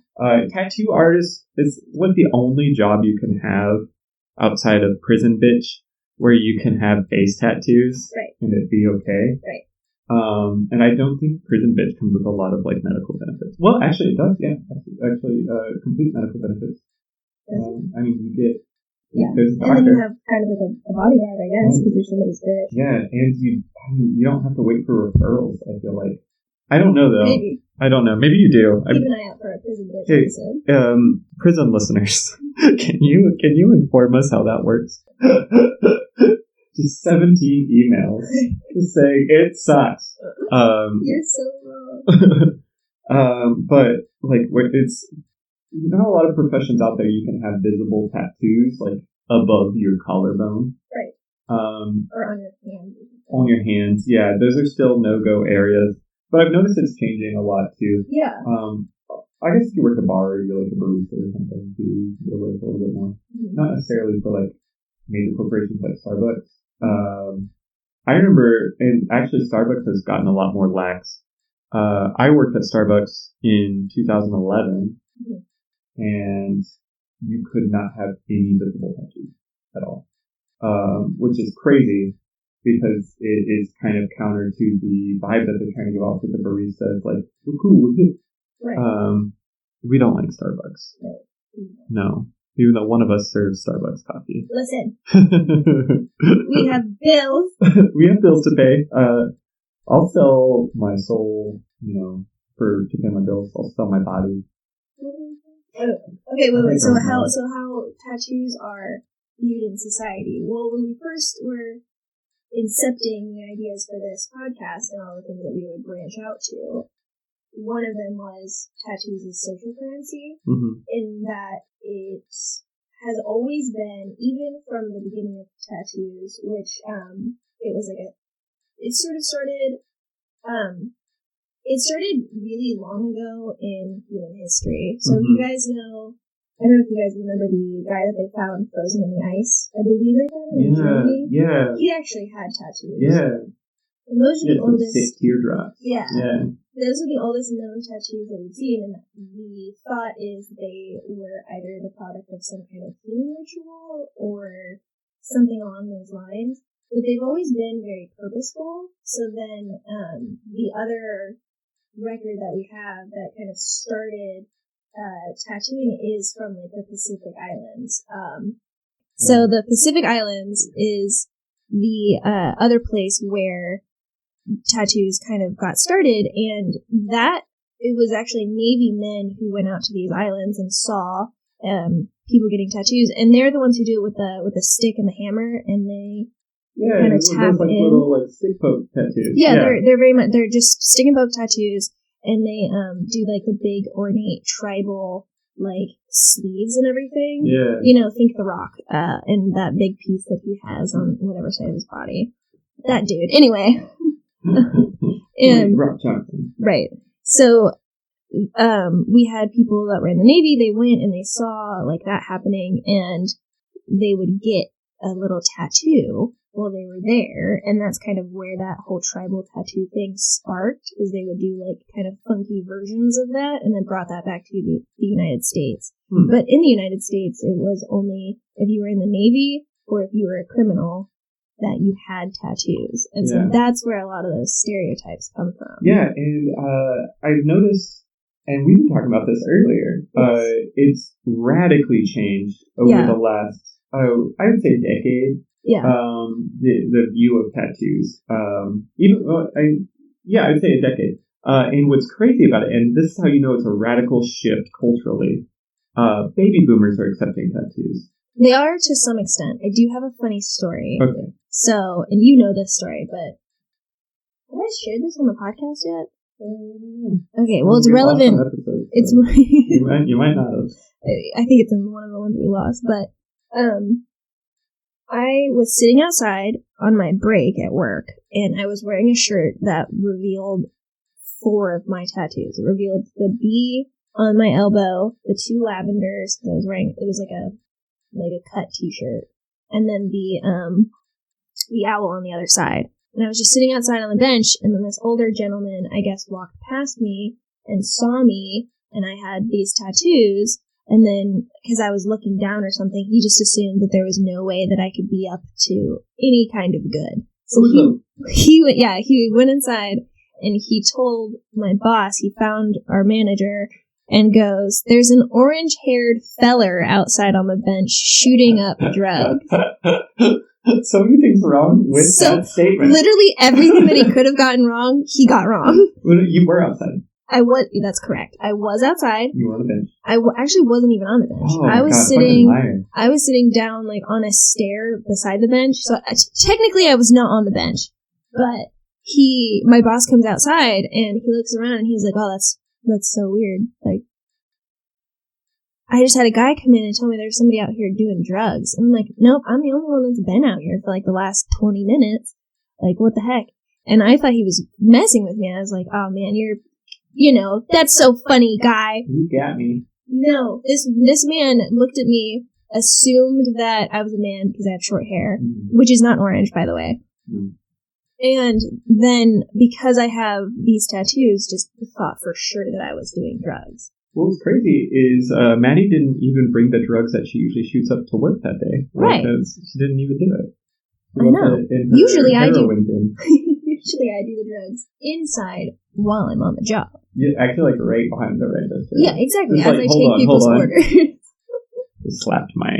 Tattoo artist is like the only job you can have outside of prison bitch, where you can have face tattoos and it'd be okay. Right. And I don't think prison bitch comes with a lot of like medical benefits. Well, actually it does. Yeah, actually, complete medical benefits. I mean, you get there's a doctor. And then you have kind of like a bodyguard, I guess, because you're somebody's bitch. Yeah, and you don't have to wait for referrals. I feel like. I don't know though. Maybe. I don't know. Maybe you do. Keep an eye out for a prison bitch episode. Prison listeners, can you inform us how that works? Just 17 emails saying it sucks. You're so wrong. But like, it's not a lot of professions out there. You can have visible tattoos like above your collarbone, right? Or on your hands. On your hands, yeah. Those are still no-go areas. But I've noticed it's changing a lot too. Yeah. I guess if you work a bar, or you're like a barista or something, you get away with a little bit more. Not necessarily for like major corporations like Starbucks. I remember, and actually Starbucks has gotten a lot more lax. I worked at Starbucks in 2011, and you could not have any visible tattoos at all, which is crazy. because it is kind of counter to the vibe that they're trying to give off with the baristas. Like, we're cool, we're good. Right. We don't like Starbucks. No. Even though one of us serves Starbucks coffee. Listen. We have bills. We have bills to pay. I'll sell my soul, to pay my bills. I'll sell my body. Okay, wait. So how tattoos are viewed in society? Well, when we first were incepting the ideas for this podcast and all the things that we would branch out to, one of them was tattoos as social currency, in that it has always been, even from the beginning of tattoos, which it was like it started really long ago in human history. So you guys know, I don't know if you guys remember the guy that they found frozen in the ice. I believe they found him in Germany. Yeah. He actually had tattoos. Yeah. And those are the oldest. Teardrops. Yeah. Those are the oldest known tattoos that we've seen, and the thought is they were either the product of some kind of healing ritual or something along those lines. But they've always been very purposeful. So then the other record that we have that kind of started tattooing is from like the Pacific Islands. So the Pacific Islands is the other place where tattoos kind of got started, and that it was actually Navy men who went out to these islands and saw people getting tattoos, and they're the ones who do it with the stick and the hammer, and they kind of tap like in. Little like stick poke tattoos. Yeah, they're very much, they're just stick and poke tattoos, and they do like the big ornate tribal like sleeves and everything. Yeah, think The Rock and that big piece that he has on whatever side of his body. That dude. Anyway. And Rock Johnson. Right. So we had people that were in the Navy, they went and they saw like that happening, and they would get a little tattoo while they were there, and that's kind of where that whole tribal tattoo thing sparked, is they would do like kind of funky versions of that and then brought that back to the United States. But in the United States, it was only if you were in the Navy or if you were a criminal that you had tattoos. And so that's where a lot of those stereotypes come from. Yeah, and I've noticed, and we were talking about this earlier, it's radically changed over the last, I would say decade. Yeah. The view of tattoos. I'd say a decade. And what's crazy about it, and this is how you know it's a radical shift culturally, baby boomers are accepting tattoos. They are to some extent. I do have a funny story. Okay. So, and you know this story, but have I shared this on the podcast yet? Okay, well, it's relevant. Episode, so it's you might not have. I think it's in one of the ones we lost, but I was sitting outside on my break at work, and I was wearing a shirt that revealed 4 of my tattoos. It revealed the bee on my elbow, the 2 lavenders, because I was wearing, it was like a cut t-shirt, and then the owl on the other side. And I was just sitting outside on the bench, and then this older gentleman, I guess, walked past me and saw me, and I had these tattoos, and then, because I was looking down or something, he just assumed that there was no way that I could be up to any kind of good. So he went inside, and he told my boss, he found our manager, and goes, "There's an orange-haired feller outside on the bench shooting up drugs." So many things wrong with that statement. Literally everything that he could have gotten wrong, he got wrong. You were outside. That's correct. I was outside. You were on the bench. I actually wasn't even on the bench. Oh, I was sitting down like on a stair beside the bench. So technically I was not on the bench. But my boss comes outside and he looks around and he's like, "Oh, that's so weird. Like, I just had a guy come in and tell me there's somebody out here doing drugs." And I'm like, "Nope, I'm the only one that's been out here for like the last 20 minutes. Like, what the heck?" And I thought he was messing with me. I was like, "Oh man, that's so funny, guy." You got me. No, this man looked at me, assumed that I was a man because I have short hair, which is not orange, by the way. And then, because I have these tattoos, just thought for sure that I was doing drugs. What was crazy is Maddy didn't even bring the drugs that she usually shoots up to work that day. Right. Because she didn't even do it. I know. Usually I do. Usually I do the drugs inside while I'm on the job. Yeah, actually, like right behind the register. Yeah, exactly. As I take people's orders. It slapped my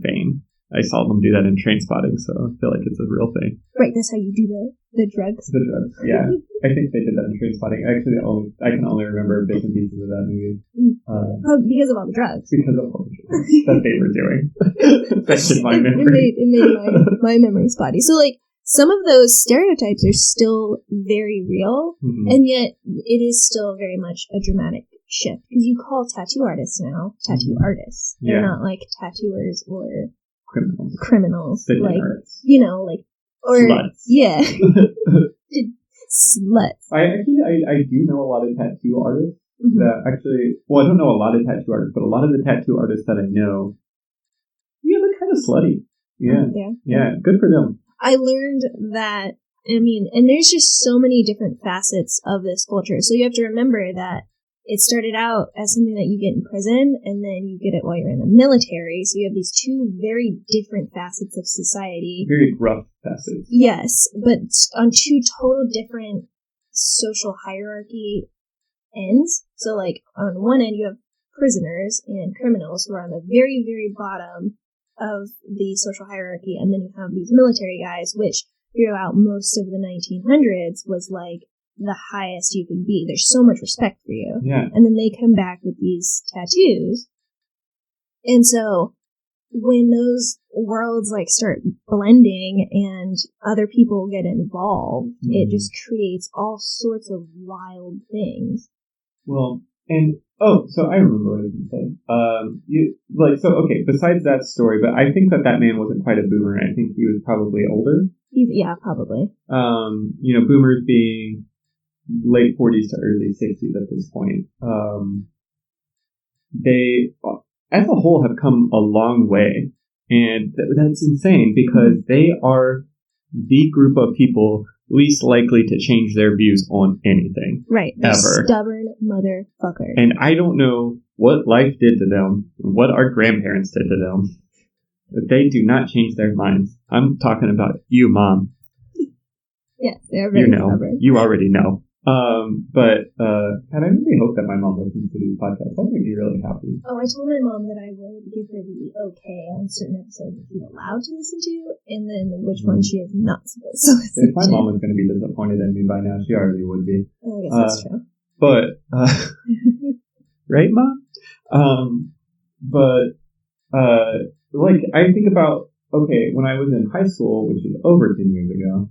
vein. I saw them do that in Train Spotting, so I feel like it's a real thing. Right, that's how you do the drugs. The drugs, yeah. I think they did that in Train Spotting. Actually, I can only remember bits and pieces of that movie. Because of all the drugs. Because of all the drugs that they were doing. That's in my memory. It made my memory spotty. So, like, some of those stereotypes are still very real, and yet it is still very much a dramatic shift. Because you call tattoo artists now tattoo artists. They're not like tattooers or criminals. Like, like, or sluts. Yeah. Sluts. I do know a lot of tattoo artists that actually, well, I don't know a lot of tattoo artists, but a lot of the tattoo artists that I know, they're kind of slutty. Yeah, good for them. I learned that, and there's just so many different facets of this culture. So you have to remember that it started out as something that you get in prison, and then you get it while you're in the military. So you have these two very different facets of society. Very rough facets. Yes, but on two total different social hierarchy ends. So, like, on one end, you have prisoners and criminals who are on the very, very bottom of the social hierarchy, and then you have these military guys, which throughout most of the 1900s was like the highest you can be. There's so much respect for you. Yeah. And then they come back with these tattoos. And so when those worlds like start blending and other people get involved, it just creates all sorts of wild things. Well, and so I remember what I was going to say. Okay, besides that story, but I think that man wasn't quite a boomer. I think he was probably older. Yeah, probably. Boomers being late 40s to early 60s at this point. They, as a whole, have come a long way. And that's insane because they are the group of people least likely to change their views on anything. Right. Ever. Stubborn motherfuckers. And I don't know what life did to them, what our grandparents did to them, but they do not change their minds. I'm talking about you, Mom. Yes, they're very stubborn. You already know. And I really hope that my mom listens to these podcasts. That made me really happy. Oh, I told my mom that I would give her the okay on certain episodes that she's allowed to listen to, and then which one she is not supposed to listen to. If my mom was going to be disappointed in me by now, she already would be. I guess that's true. But, right, Mom? I think about, okay, when I was in high school, which is over 10 years ago,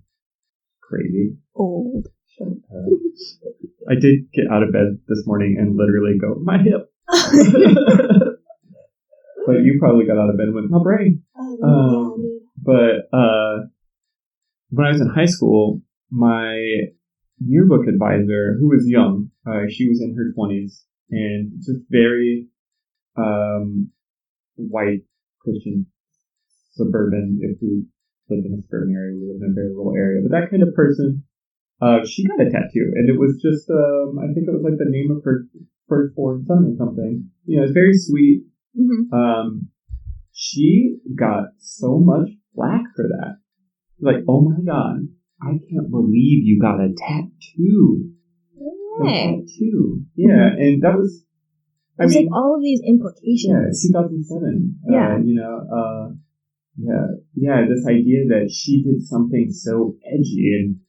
crazy. Old. I did get out of bed this morning and literally go, my hip. But you probably got out of bed and went, my brain. But when I was in high school, my yearbook advisor, who was young, she was in her 20s, and just very white Christian suburban. If we lived in a suburban area, we lived in a very rural area. But that kind of person, she got a tattoo, and it was just, I think it was like the name of her firstborn son or something. It's very sweet. Mm-hmm. She got so much flack for that. Like, oh my God, I can't believe you got a tattoo. Hey. A tattoo. Yeah, and that was, There's like all of these implications. Yeah, 2007. Yeah. This idea that she did something so edgy and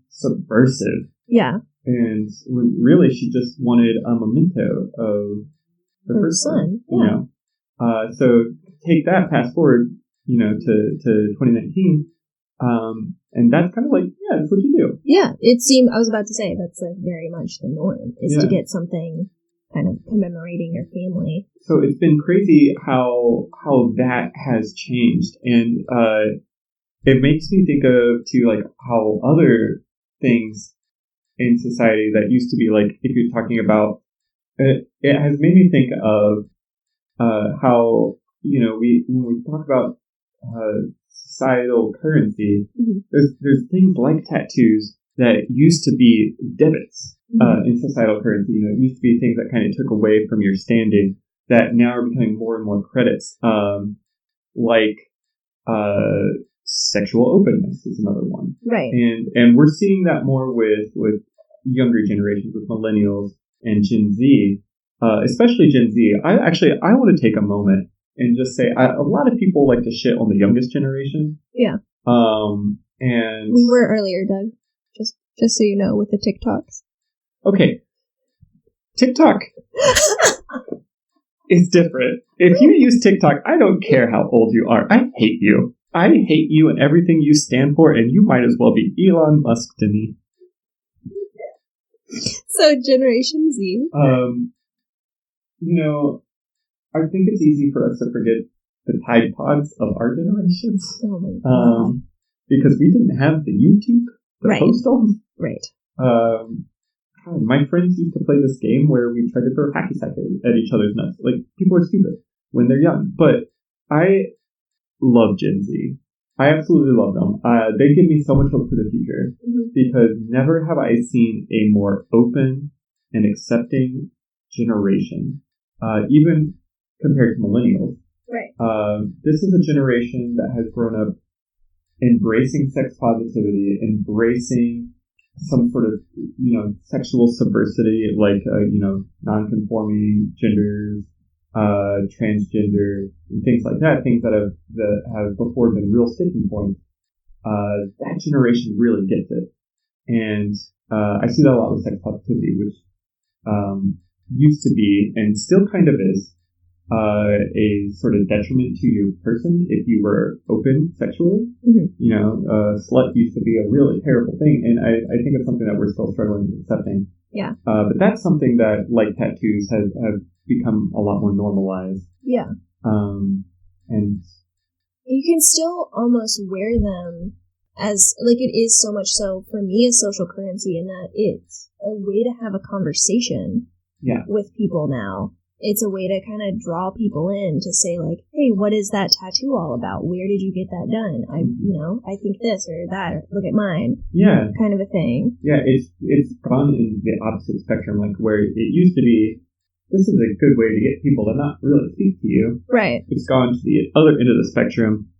subversive. Yeah. And when really she just wanted a memento of her son. Yeah. So take that, fast forward, to 2019. And that's kind of like, that's what you do. Yeah. I was about to say, that's like very much the norm, is to get something kind of commemorating your family. So it's been crazy how that has changed. And, it makes me think of, too, like, how other things in society that used to be, like, if you're talking about, it has made me think of how, when we talk about societal currency, mm-hmm. there's things like tattoos that used to be debits in societal currency. It used to be things that kind of took away from your standing that now are becoming more and more credits. sexual openness is another one. Right. And we're seeing that more with younger generations, with millennials and Gen Z, especially Gen Z. I want to take a moment and just say a lot of people like to shit on the youngest generation. Yeah. And we were earlier, Doug. Just so you know, with the TikToks. Okay. TikTok is different. If you use TikTok, I don't care how old you are. I hate you. I hate you and everything you stand for, and you might as well be Elon Musk to me. So, Generation Z. I think it's easy for us to forget the Tide Pods of our generations. Oh my God. Because we didn't have the YouTube to post on. Right. God, my friends used to play this game where we tried to throw hacky sack at each other's nuts. Like, people are stupid when they're young. But I love Gen Z. I absolutely love them. They give me so much hope for the future because never have I seen a more open and accepting generation, even compared to millennials. Right. This is a generation that has grown up embracing sex positivity, embracing some sort of, sexual subversity, like, non-conforming genders, transgender, and things like that, things that have before been real sticking points. That generation really gets it. And I see that a lot with sex positivity, which used to be, and still kind of is, a sort of detriment to your person if you were open sexually. Slut used to be a really terrible thing, and I think it's something that we're still struggling with accepting. Yeah. But that's something that, like tattoos, have become a lot more normalized. Yeah. And you can still almost wear them as, like, it is so much so for me a social currency in that it's a way to have a conversation with people now. It's a way to kind of draw people in to say, like, hey, what is that tattoo all about? Where did you get that done? I think this or that, or look at mine. Yeah. Kind of a thing. Yeah, it's gone in the opposite spectrum, like where it used to be, this is a good way to get people to not really speak to you. Right. It's gone to the other end of the spectrum.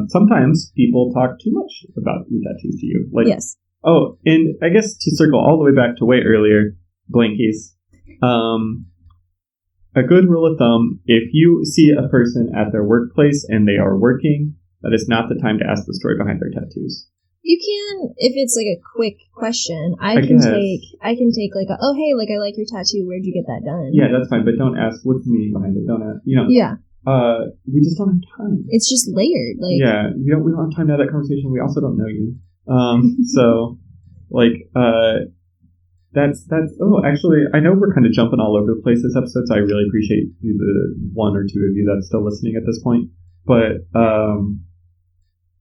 Sometimes people talk too much about your tattoos to you. Like, yes. Oh, and I guess to circle all the way back to way earlier, blankies. A good rule of thumb, if you see a person at their workplace and they are working, that is not the time to ask the story behind their tattoos. You can, if it's like a quick question, I can take like oh hey, like I like your tattoo, where'd you get that done? Yeah, that's fine, but don't ask what's the meaning behind it. Don't ask, Yeah. We just don't have time. It's just layered, like. Yeah, we don't have time to have that conversation. We also don't know you. So, like, actually, I know we're kind of jumping all over the place this episode, so I really appreciate the one or two of you that's still listening at this point. But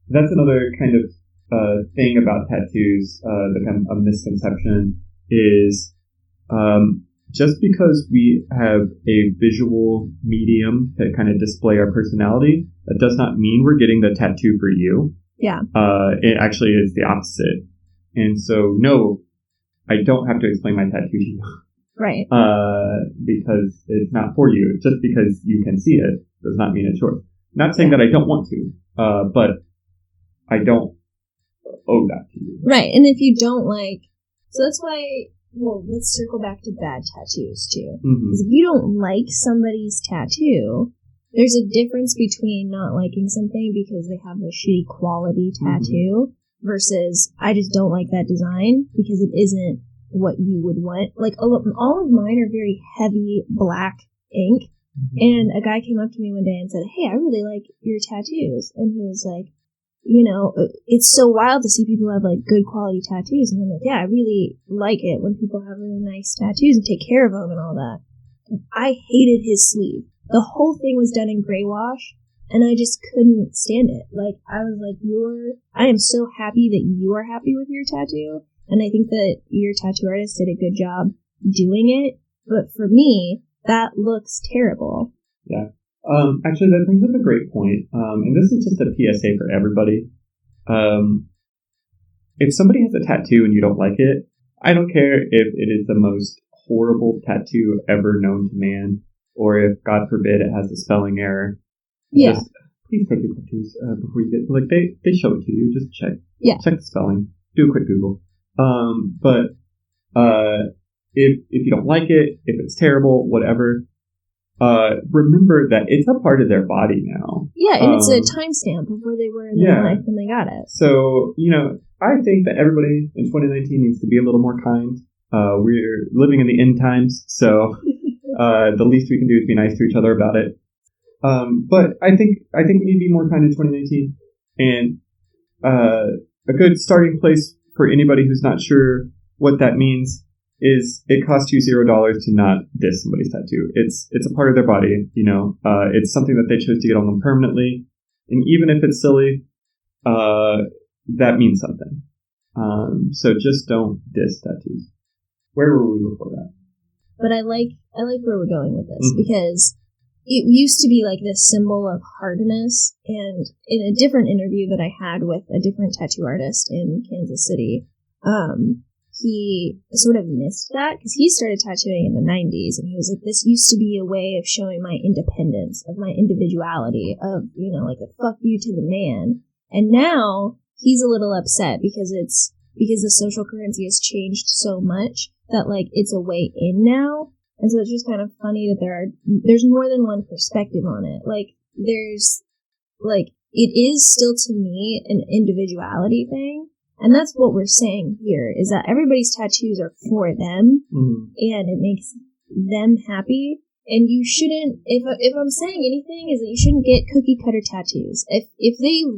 that's another kind of thing about tattoos, the kind of a misconception is just because we have a visual medium to kind of display our personality, that does not mean we're getting the tattoo for you. Yeah. It actually is the opposite. And so, no, I don't have to explain my tattoo to you. Right. Because it's not for you. Just because you can see it does not mean it's yours. Not saying that I don't want to, but I don't owe that to you. Right. And if you don't like, so that's why, well, let's circle back to bad tattoos too. Because if you don't like somebody's tattoo, there's a difference between not liking something because they have a shitty quality tattoo versus I just don't like that design because it isn't what you would want. Like, all of mine are very heavy black ink. And a guy came up to me one day and said, hey, I really like your tattoos. And he was like, it's so wild to see people have, like, good quality tattoos. And I'm like, yeah, I really like it when people have really nice tattoos and take care of them and all that. And I hated his sleeve. The whole thing was done in gray wash, and I just couldn't stand it. Like, I was like, I am so happy that you are happy with your tattoo. And I think that your tattoo artist did a good job doing it. But for me, that looks terrible. Yeah. Actually, that brings up a great point. And this is just a PSA for everybody. If somebody has a tattoo and you don't like it, I don't care if it is the most horrible tattoo ever known to man, or if, God forbid, it has a spelling error. Yeah. Just please take your tattoos before you get, like, they show it to you. Just check. Yeah. Check the spelling. Do a quick Google. But if you don't like it, if it's terrible, whatever, remember that it's a part of their body now. Yeah, and it's a timestamp of where they were in their life when they got it. So, I think that everybody in 2019 needs to be a little more kind. We're living in the end times, so the least we can do is be nice to each other about it. But I think we need to be more kind in 2019. And a good starting place for anybody who's not sure what that means is it costs you $0 to not diss somebody's tattoo. It's a part of their body, it's something that they chose to get on them permanently. And even if it's silly, that means something. So just don't diss tattoos. Where were we before that? But I like where we're going with this because it used to be like this symbol of hardness. And in a different interview that I had with a different tattoo artist in Kansas City, he sort of missed that because he started tattooing in the 90s. And he was like, this used to be a way of showing my independence, of my individuality, of, like a fuck you to the man. And now he's a little upset because the social currency has changed so much that, like, it's a way in now. And so it's just kind of funny that there's more than one perspective on it. Like, there's, like, it is still to me an individuality thing. And that's what we're saying here, is that everybody's tattoos are for them, and it makes them happy. And you shouldn't, if I'm saying anything, is that you shouldn't get cookie cutter tattoos. If you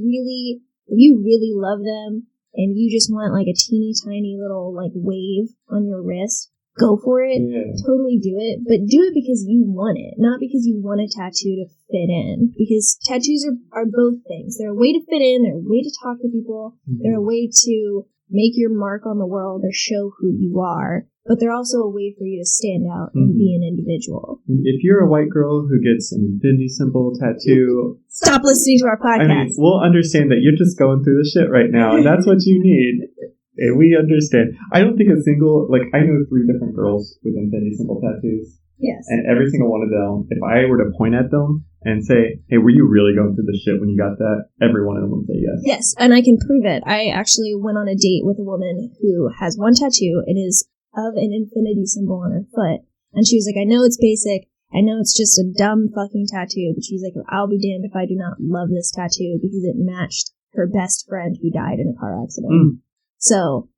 really love them, and you just want, like, a teeny tiny little, like, wave on your wrist, go for it. Yeah. Totally do it. But do it because you want it, not because you want a tattoo to fit in. Because tattoos are both things. They're a way to fit in. They're a way to talk to people. They're a way to make your mark on the world or show who you are. But they're also a way for you to stand out and be an individual. If you're a white girl who gets an infinity symbol tattoo... Stop listening to our podcast. I mean, we'll understand that you're just going through the shit right now, and that's what you need. And we understand. I don't think I know 3 different girls with infinity symbol tattoos. Yes. And every single one of them, if I were to point at them and say, hey, were you really going through the shit when you got that? Every one of them would say yes. Yes, and I can prove it. I actually went on a date with a woman who has one tattoo. It is of an infinity symbol on her foot. And she was like, I know it's basic. I know it's just a dumb fucking tattoo. But she's like, I'll be damned if I do not love this tattoo because it matched her best friend who died in a car accident. So,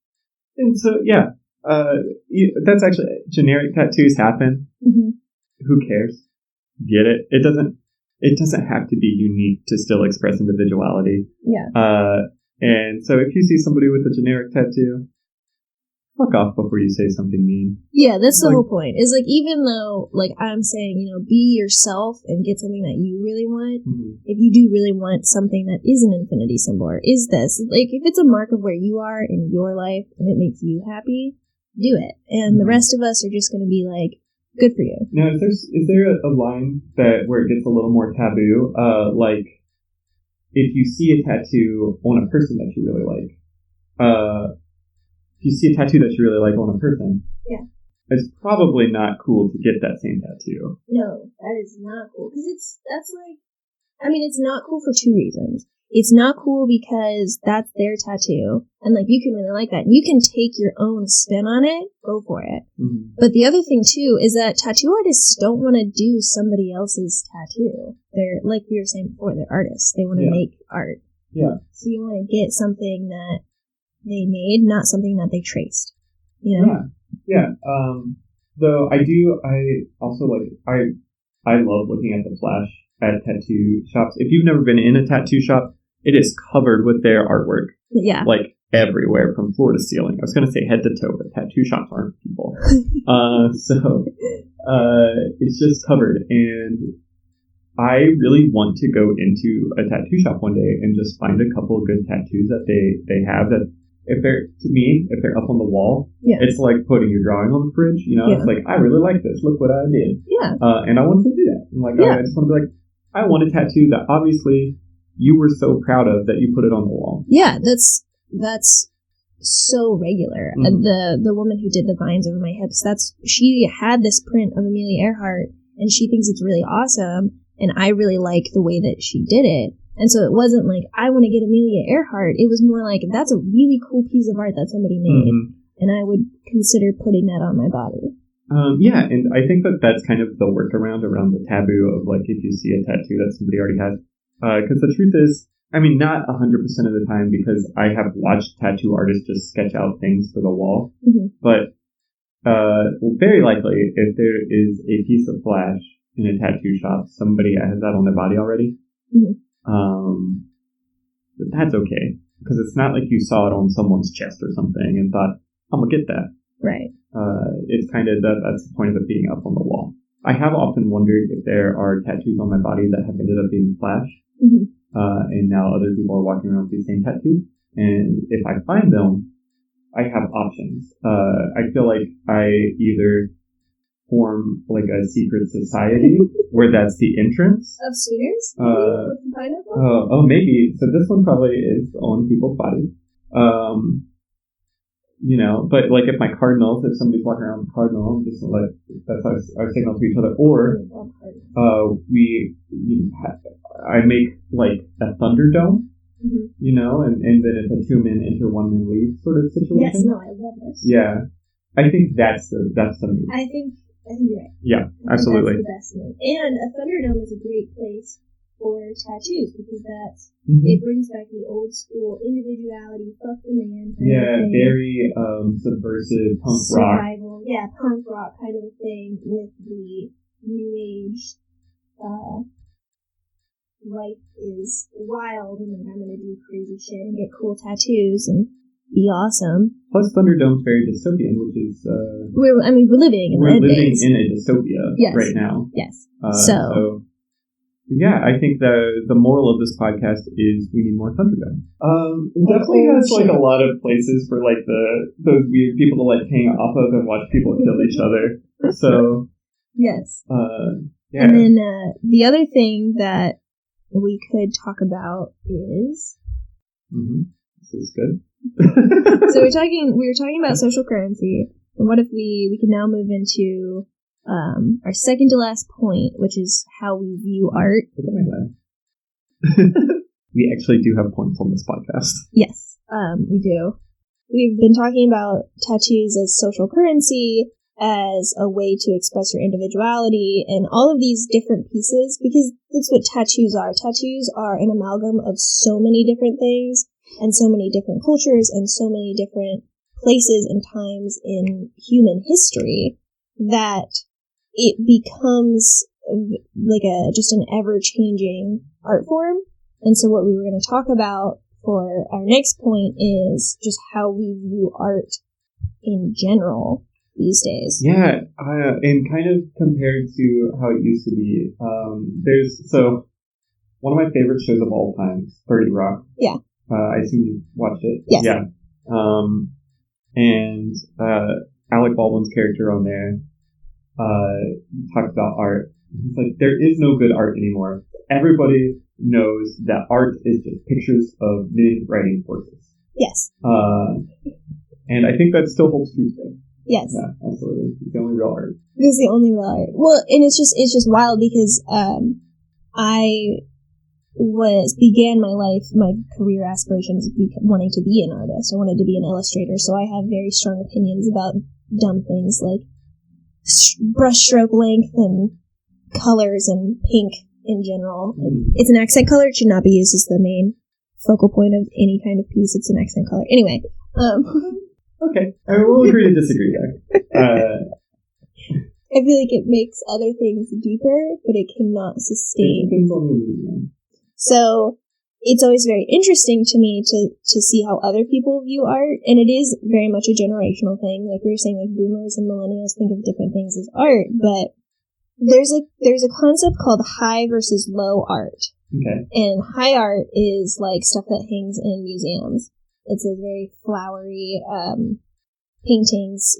yeah, that's actually, generic tattoos happen. Who cares? Get it? It doesn't have to be unique to still express individuality. Yeah. And so if you see somebody with a generic tattoo, fuck off before you say something mean. Yeah, that's the whole point. Is like, even though, like, I'm saying, be yourself and get something that you really want. If you do really want something that is an infinity symbol, or is this, like, if it's a mark of where you are in your life and it makes you happy, do it. And the rest of us are just going to be like, good for you. Now, is there a line where it gets a little more taboo? Like, if you see a tattoo on a person that you really like, if you see a tattoo that you really like on a person, it's probably not cool to get that same tattoo. No, that is not cool. Because it's not cool for 2 reasons. It's not cool because that's their tattoo, and, like, you can really like that. You can take your own spin on it, go for it. But the other thing, too, is that tattoo artists don't want to do somebody else's tattoo. They're, like we were saying before, they're artists. They want to make art. Yeah. So you want to get something that they made, not something that they traced. Yeah. Though I also I love looking at the flash at tattoo shops. If you've never been in a tattoo shop, it is covered with their artwork. Yeah. Like, everywhere from floor to ceiling. I was going to say head to toe, but tattoo shops aren't people. So it's just covered. And I really want to go into a tattoo shop one day and just find a couple of good tattoos that they have that, if they're up on the wall, it's like putting your drawing on the fridge, It's like, I really like this. Look what I did. Yeah. And I want to do that. I'm like, I just want to be like, I want a tattoo that obviously you were so proud of that you put it on the wall. Yeah, that's so regular. The woman who did the vines over my hips, she had this print of Amelia Earhart, and she thinks it's really awesome, and I really like the way that she did it. And so it wasn't like, I want to get Amelia Earhart. It was more like, that's a really cool piece of art that somebody made. Mm-hmm. And I would consider putting that on my body. Yeah, and I think that that's kind of the workaround around the taboo of, like, if you see a tattoo that somebody already has. Because the truth is, I mean, not 100% of the time, because I have watched tattoo artists just sketch out things for the wall. Mm-hmm. But very likely, if there is a piece of flash in a tattoo shop, somebody has that on their body already. Mm-hmm. But that's okay, because it's not like you saw it on someone's chest or something and thought, I'm gonna get that. Right. It's kind of that's the point of it being up on the wall. I have often wondered if there are tattoos on my body that have ended up being flash, mm-hmm. And now other people are walking around with these same tattoos. And if I find them, I have options. I feel like I either form like a secret society where that's the entrance of suitors. Maybe. So this one probably is on people's bodies. You know, but like if somebody's walking around with a cardinal, just like that's our signal to each other. Or I make like a Thunderdome, mm-hmm. you know, and then it's a 2-man enter 1-man leave sort of situation. Yes, no, I love this. Yeah, I think that's the move. I think you're right. Yeah, absolutely. That's the best move. And a Thunderdome is a great place for tattoos because mm-hmm. it brings back the old school individuality, fuck the man. Very subversive punk survival, rock. Yeah, punk rock kind of a thing with the new age. Life is wild, and like I'm gonna do crazy shit and get cool tattoos and be awesome. Plus, Thunderdome's very dystopian, which is we're living in a dystopia right now. Yes. So yeah, I think the moral of this podcast is we need more Thunderdome. It definitely has like a lot of places for like those weird people to like hang off of and watch people kill each other. So yes. Yeah. And then the other thing that we could talk about is. Mm-hmm. This is good. So we were talking about social currency, and what if we can now move into our second to last point, which is how we view art. Look at my lab. We actually do have points on this podcast. Yes, we do. We've been talking about tattoos as social currency, as a way to express your individuality, and all of these different pieces, because that's what tattoos are. Tattoos are an amalgam of so many different things, and so many different cultures, and so many different places and times in human history, that it becomes like just an ever-changing art form. And so what we were going to talk about for our next point is just how we view art in general these days. Yeah, and kind of compared to how it used to be. So one of my favorite shows of all time is 30 Rock. Yeah. I assume you watched it. Yes. Yeah. And Alec Baldwin's character on there talked about art. It's like, there is no good art anymore. Everybody knows that art is just pictures of men riding horses. Yes. And I think that still holds true today. Yes. Yeah, absolutely. It's the only real art. It's the only real art. Well, and it's just wild because I began my life, my career aspirations wanting to be an artist. I wanted to be an illustrator, so I have very strong opinions about dumb things like brushstroke length and colors and pink in general. It's an accent color. It should not be used as the main focal point of any kind of piece. It's an accent color. Anyway. Okay. We'll agree to disagree there. I feel like it makes other things deeper, but it cannot sustain. It depends on your medium. So it's always very interesting to me to see how other people view art, and it is very much a generational thing. Like we were saying, like boomers and millennials think of different things as art, but there's a concept called high versus low art. Okay. And high art is like stuff that hangs in museums. It's a very flowery paintings,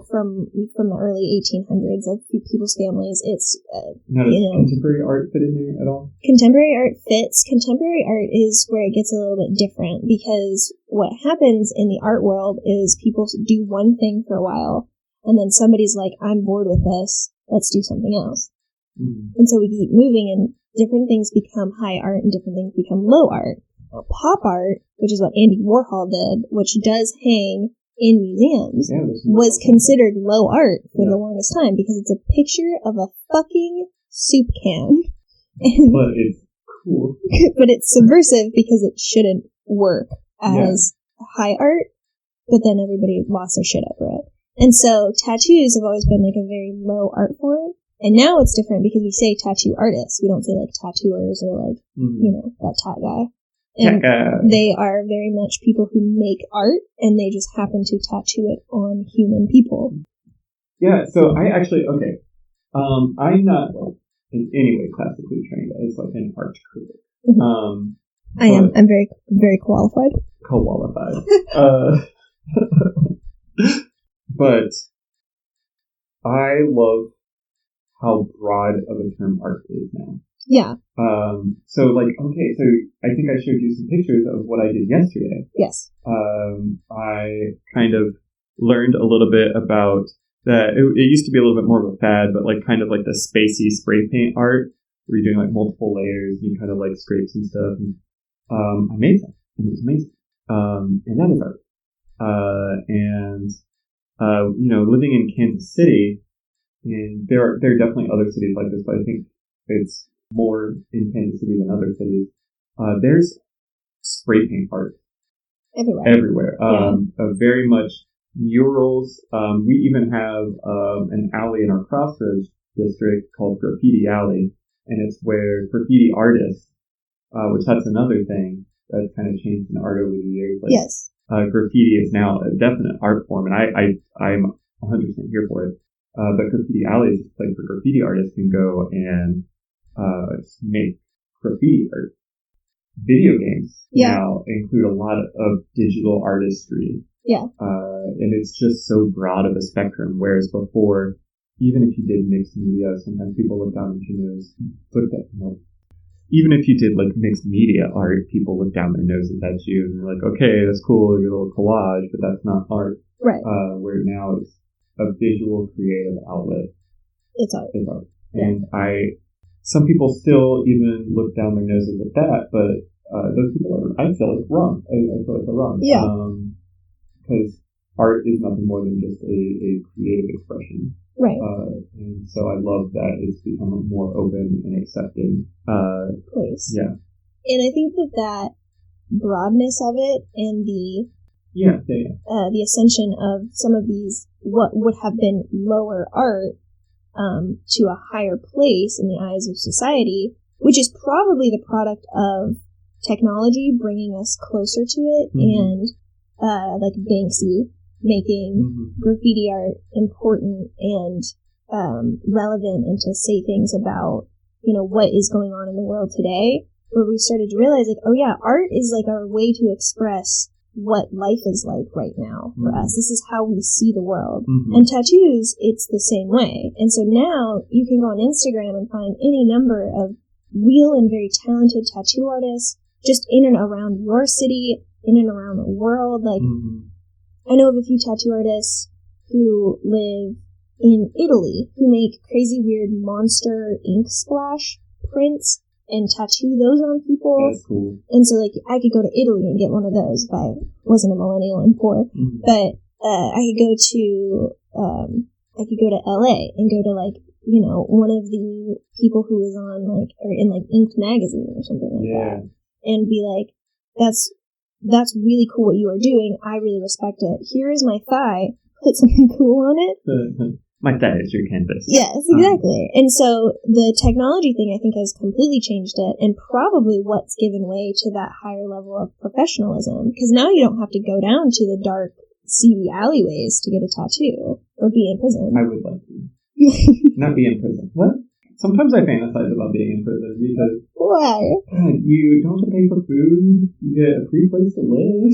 from the early 1800s of people's families. It's now, does contemporary art fit in there at all? Contemporary art fits. Contemporary art is where it gets a little bit different, because what happens in the art world is people do one thing for a while, and then somebody's like, I'm bored with this, let's do something else. And so we keep moving, and different things become high art and different things become low art. Or pop art, which is what Andy Warhol did, which does hang in museums, was considered low art for the longest time because it's a picture of a fucking soup can. But it's cool. But it's subversive because it shouldn't work as high art, but then everybody lost their shit over it. And so tattoos have always been like a very low art form. And now it's different because we say tattoo artists. We don't say like tattooers or like, that tat guy. And they are very much people who make art, and they just happen to tattoo it on human people. Yeah, so I actually, I'm not like in any way classically trained as like an art critic. I am. I'm very, very qualified. But I love how broad of a term art is now. Yeah. So I think I showed you some pictures of what I did yesterday. Yes. I kind of learned a little bit about that. It used to be a little bit more of a fad, but like kind of like the spacey spray paint art where you're doing like multiple layers and you kind of like scrapes and stuff. And, I made that and it was amazing. And that is art. Living in Kansas City, and there are definitely other cities like this, but I think it's more in Kansas City than other cities. There's spray paint art everywhere. Very much murals. We even have an alley in our Crossroads district called Graffiti Alley, and it's where graffiti artists, which that's another thing that's kind of changed in art over the years. Like, yes. Graffiti is now a definite art form, and I'm 100% here for it. But Graffiti Alley is a place where graffiti artists can go and make graffiti art. Video games now include a lot of digital artistry. Yeah. And it's just so broad of a spectrum, whereas before, even if you did mixed media, sometimes people look down at your nose. Even if you did like mixed media art, people look down their noses at you and they're like, okay, that's cool, your little collage, but that's not art. Right. Where now it's a visual creative outlet. It's art. Yeah. And some people still even look down their noses at that, but those people I feel like wrong. I feel like they're wrong. Yeah. Because art is nothing more than just a creative expression. Right. And so I love that it's become a more open and accepting place. Yeah. And I think that broadness of it and the ascension of some of these what would have been lower art to a higher place in the eyes of society, which is probably the product of technology bringing us closer to it, and like Banksy making graffiti art important and relevant, and to say things about what is going on in the world today, where we started to realize like, oh yeah, art is like our way to express what life is like right now for us. This is how we see the world. And tattoos, it's the same way. And so now you can go on Instagram and find any number of real and very talented tattoo artists just in and around your city, in and around the world. Like, I know of a few tattoo artists who live in Italy who make crazy weird monster ink splash prints and tattoo those on people. That's cool. And so, like, I could go to Italy and get one of those if I wasn't a millennial and poor. But I could go to LA and go to, like, one of the people who was on, like, or in, like, Inked magazine or something like that. And be like, that's really cool what you are doing. I really respect it. Here is my thigh. Put something cool on it. My thigh is your canvas. Yes, exactly. And so the technology thing, I think, has completely changed it, and probably what's given way to that higher level of professionalism. Because now you don't have to go down to the dark, seedy alleyways to get a tattoo or be in prison. I would like to. Not be in prison. What? Sometimes I fantasize about being in prison because... Why? You don't have to pay for food. You get a free place to live.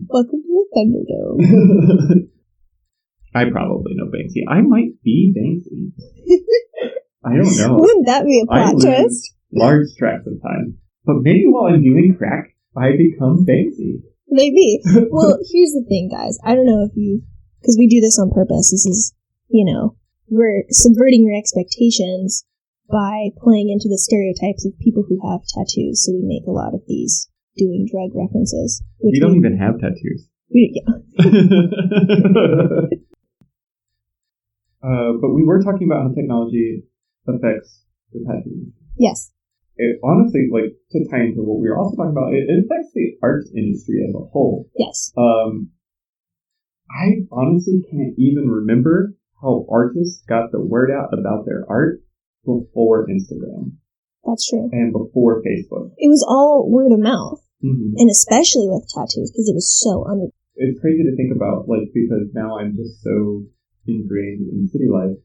Welcome to the Thunderdome. I probably know Banksy. I might be Banksy. I don't know. Wouldn't that be a plot twist? Large tracts of time. But maybe while I'm doing crack, I become Banksy. Maybe. Well, here's the thing, guys. I don't know if because we do this on purpose. This is, we're subverting your expectations by playing into the stereotypes of people who have tattoos. So we make a lot of these doing drug references. We don't even have tattoos. But we were talking about how technology affects the tattoo. Yes. It honestly, like, to tie into what we were also talking about, it affects the art industry as a whole. Yes. I honestly can't even remember how artists got the word out about their art before Instagram. That's true. And before Facebook. It was all word of mouth. Mm-hmm. And especially with tattoos, because it was so under... It's crazy to think about, like, because now I'm just so ingrained in city life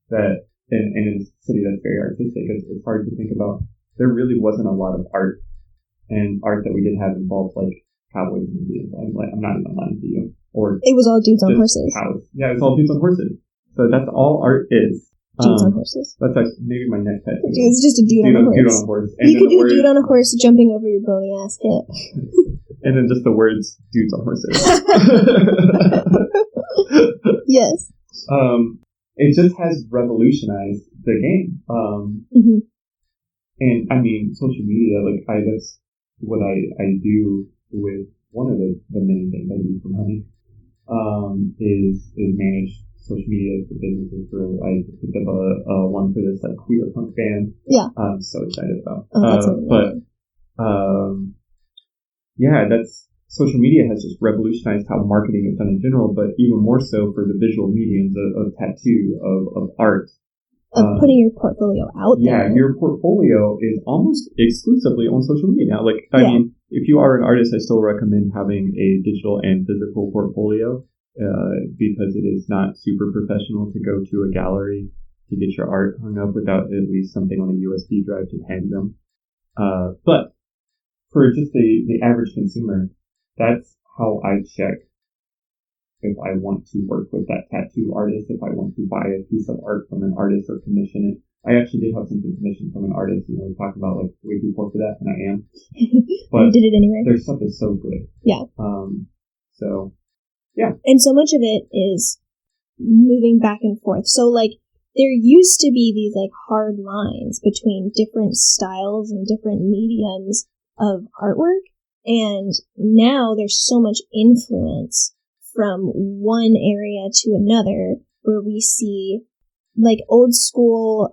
that, and in a city that's very artistic, it's hard to think about. There really wasn't a lot of art, and art that we did have involved, like, cowboys and Indians. I'm not even lying to you. Or it was all dudes on horses. Cows. Yeah, it's all dudes on horses. So that's all art is. Dudes on horses. That's like maybe my next tattoo. It's just a dude on a horse. Dude on a horse. And you could do dude on a horse jumping over your bony ass hip. And then just the words dudes on horses. Yes. It just has revolutionized the game. Mm-hmm. And I mean, social media, like, that's what I do with one of the many things I do for money, is manage social media for businesses. I picked up a one for this, like, queer punk band. Yeah. I'm so excited about. That's social media has just revolutionized how marketing is done in general, but even more so for the visual mediums of tattoo, of art. Of putting your portfolio out there. Yeah, your portfolio is almost exclusively on social media now. Like, I mean, if you are an artist, I still recommend having a digital and physical portfolio, because it is not super professional to go to a gallery to get your art hung up without at least something on a USB drive to hang them. But for just the average consumer, that's how I check if I want to work with that tattoo artist, if I want to buy a piece of art from an artist or commission it. I actually did have something commissioned from an artist, we talked about, like, way too poor for that, and I am. But you did it anyway. Their stuff is so good. Yeah. So, yeah. And so much of it is moving back and forth. So, like, there used to be these, like, hard lines between different styles and different mediums of artwork, and now there's so much influence from one area to another, where we see, like, old school,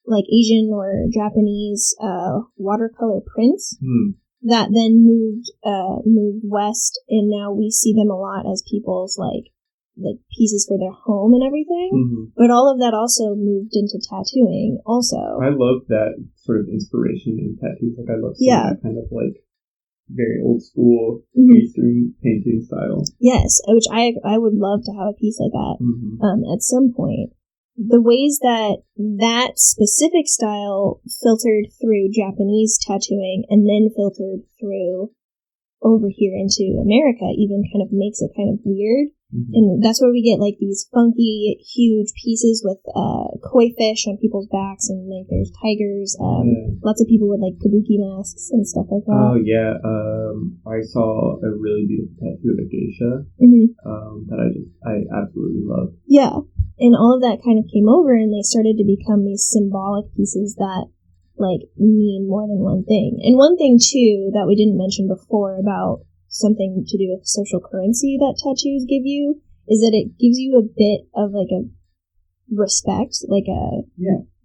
like, Asian or Japanese watercolor prints that then moved west, and now we see them a lot as people's like pieces for their home and everything. Mm-hmm. But all of that also moved into tattooing also. I love that sort of inspiration in tattoos. Like, I love seeing that kind of, like, very old school Eastern painting style. Yes, which I would love to have a piece like that at some point. The ways that specific style filtered through Japanese tattooing and then filtered through over here into America even kind of makes it kind of weird. Mm-hmm. And that's where we get, like, these funky, huge pieces with koi fish on people's backs, and, like, there's tigers. Lots of people with, like, kabuki masks and stuff like that. Oh, yeah. I saw a really beautiful tattoo of a geisha that I absolutely love. Yeah. And all of that kind of came over, and they started to become these symbolic pieces that, like, mean more than one thing. And one thing, too, that we didn't mention before about something to do with social currency that tattoos give you is that it gives you a bit of, like, a respect. Like,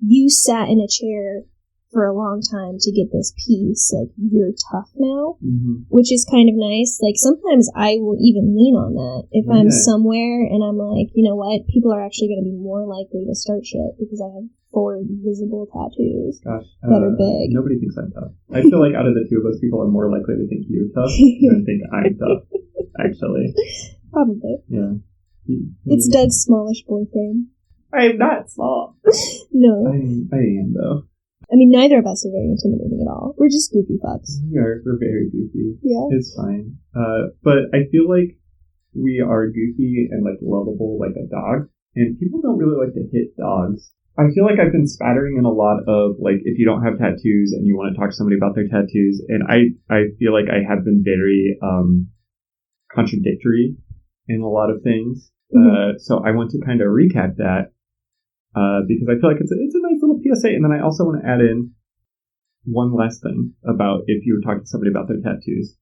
you sat in a chair for a long time to get this piece. Like, you're tough now, which is kind of nice. Like, sometimes I will even lean on that. If I'm somewhere and I'm like, you know what, people are actually going to be more likely to start shit because I have 4 visible tattoos that are big. Nobody thinks I'm tough. I feel like out of the two of us, people are more likely to think you're tough than think I'm tough, actually. Probably. Yeah. It's Doug's smallish boyfriend. I am not small. No. I am, though. I mean, neither of us are very intimidating at all. We're just goofy fucks. We're very goofy. Yeah. It's fine. But I feel like we are goofy and, like, lovable like a dog, and people don't really like to hit dogs. I feel like I've been spattering in a lot of, like, if you don't have tattoos and you want to talk to somebody about their tattoos, and I feel like I have been very contradictory in a lot of things. So I want to kind of recap that because I feel like it's a nice little PSA. And then I also want to add in one last thing about if you were talking to somebody about their tattoos.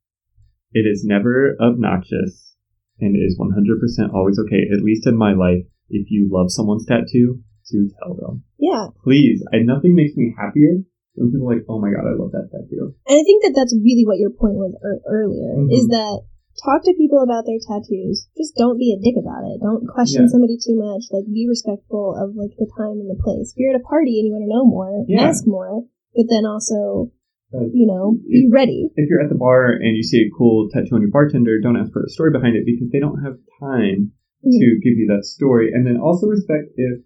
It is never obnoxious and it is 100% always okay, at least in my life, if you love someone's tattoo, to tell them. Yeah. Please. Nothing makes me happier when people are like, oh my god, I love that tattoo. And I think that that's really what your point was earlier, is that talk to people about their tattoos. Just don't be a dick about it. Don't question somebody too much. Like, be respectful of, like, the time and the place. If you're at a party and you want to know more, ask more. But then also, be ready. If you're at the bar and you see a cool tattoo on your bartender, don't ask for the story behind it because they don't have time to give you that story. And then also respect if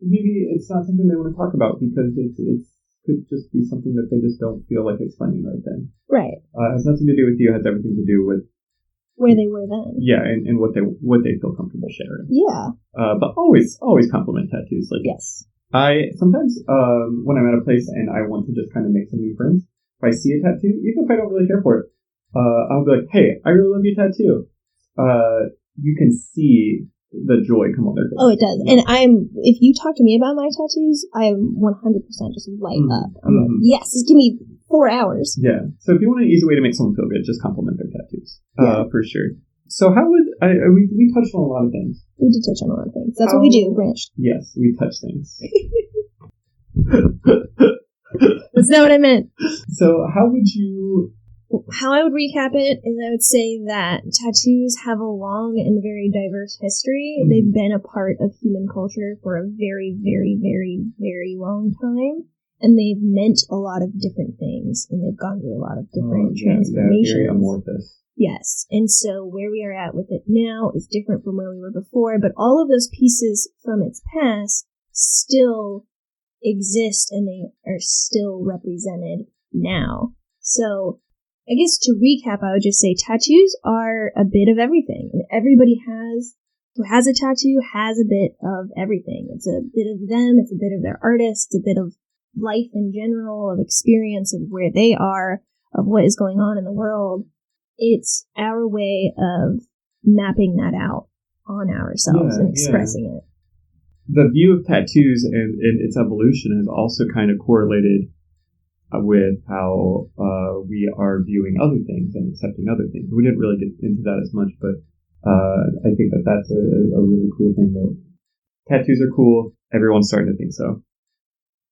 maybe it's not something they want to talk about because it could just be something that they just don't feel like explaining right then. Right. It has nothing to do with you. It has everything to do with where they were then. Yeah, and what they feel comfortable sharing. Yeah. But always compliment tattoos. Like, yes. I sometimes when I'm at a place and I want to just kind of make some new friends, if I see a tattoo, even if I don't really care for it, I'll be like, "Hey, I really love your tattoo." You can see the joy come on their face. Oh, it does. Yeah. And if you talk to me about my tattoos, I am 100% just light up. I'm like, yes, just give me 4 hours. Yeah. So if you want an easy way to make someone feel good, just compliment their tattoos. For sure. So how would we touched on a lot of things. We did touch on a lot of things. That's what we do, branched. Yes, we touch things. That's not what I meant. So how I would recap it is I would say that tattoos have a long and very diverse history. They've been a part of human culture for a very, very, very, very long time. And they've meant a lot of different things. And they've gone through a lot of different transformations. Very amorphous. Yes. And so where we are at with it now is different from where we were before. But all of those pieces from its past still exist and they are still represented now. So I guess to recap, I would just say tattoos are a bit of everything. And everybody who has a tattoo has a bit of everything. It's a bit of them. It's a bit of their artist. It's a bit of life in general, of experience of where they are, of what is going on in the world. It's our way of mapping that out on ourselves and expressing it. The view of tattoos and its evolution has also kind of correlated with how we are viewing other things and accepting other things. We didn't really get into that as much, but I think that's a really cool thing, though. Tattoos are cool. Everyone's starting to think so.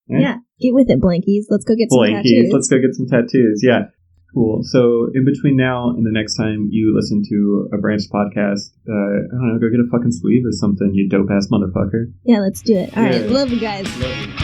Yeah. Get with it, Blankies. Let's go get some tattoos. Let's go get some tattoos. Yeah. Cool. So in between now and the next time you listen to a Branched podcast, I don't know, go get a fucking sleeve or something, you dope ass motherfucker. Yeah, let's do it. All right. Love you guys. Love you.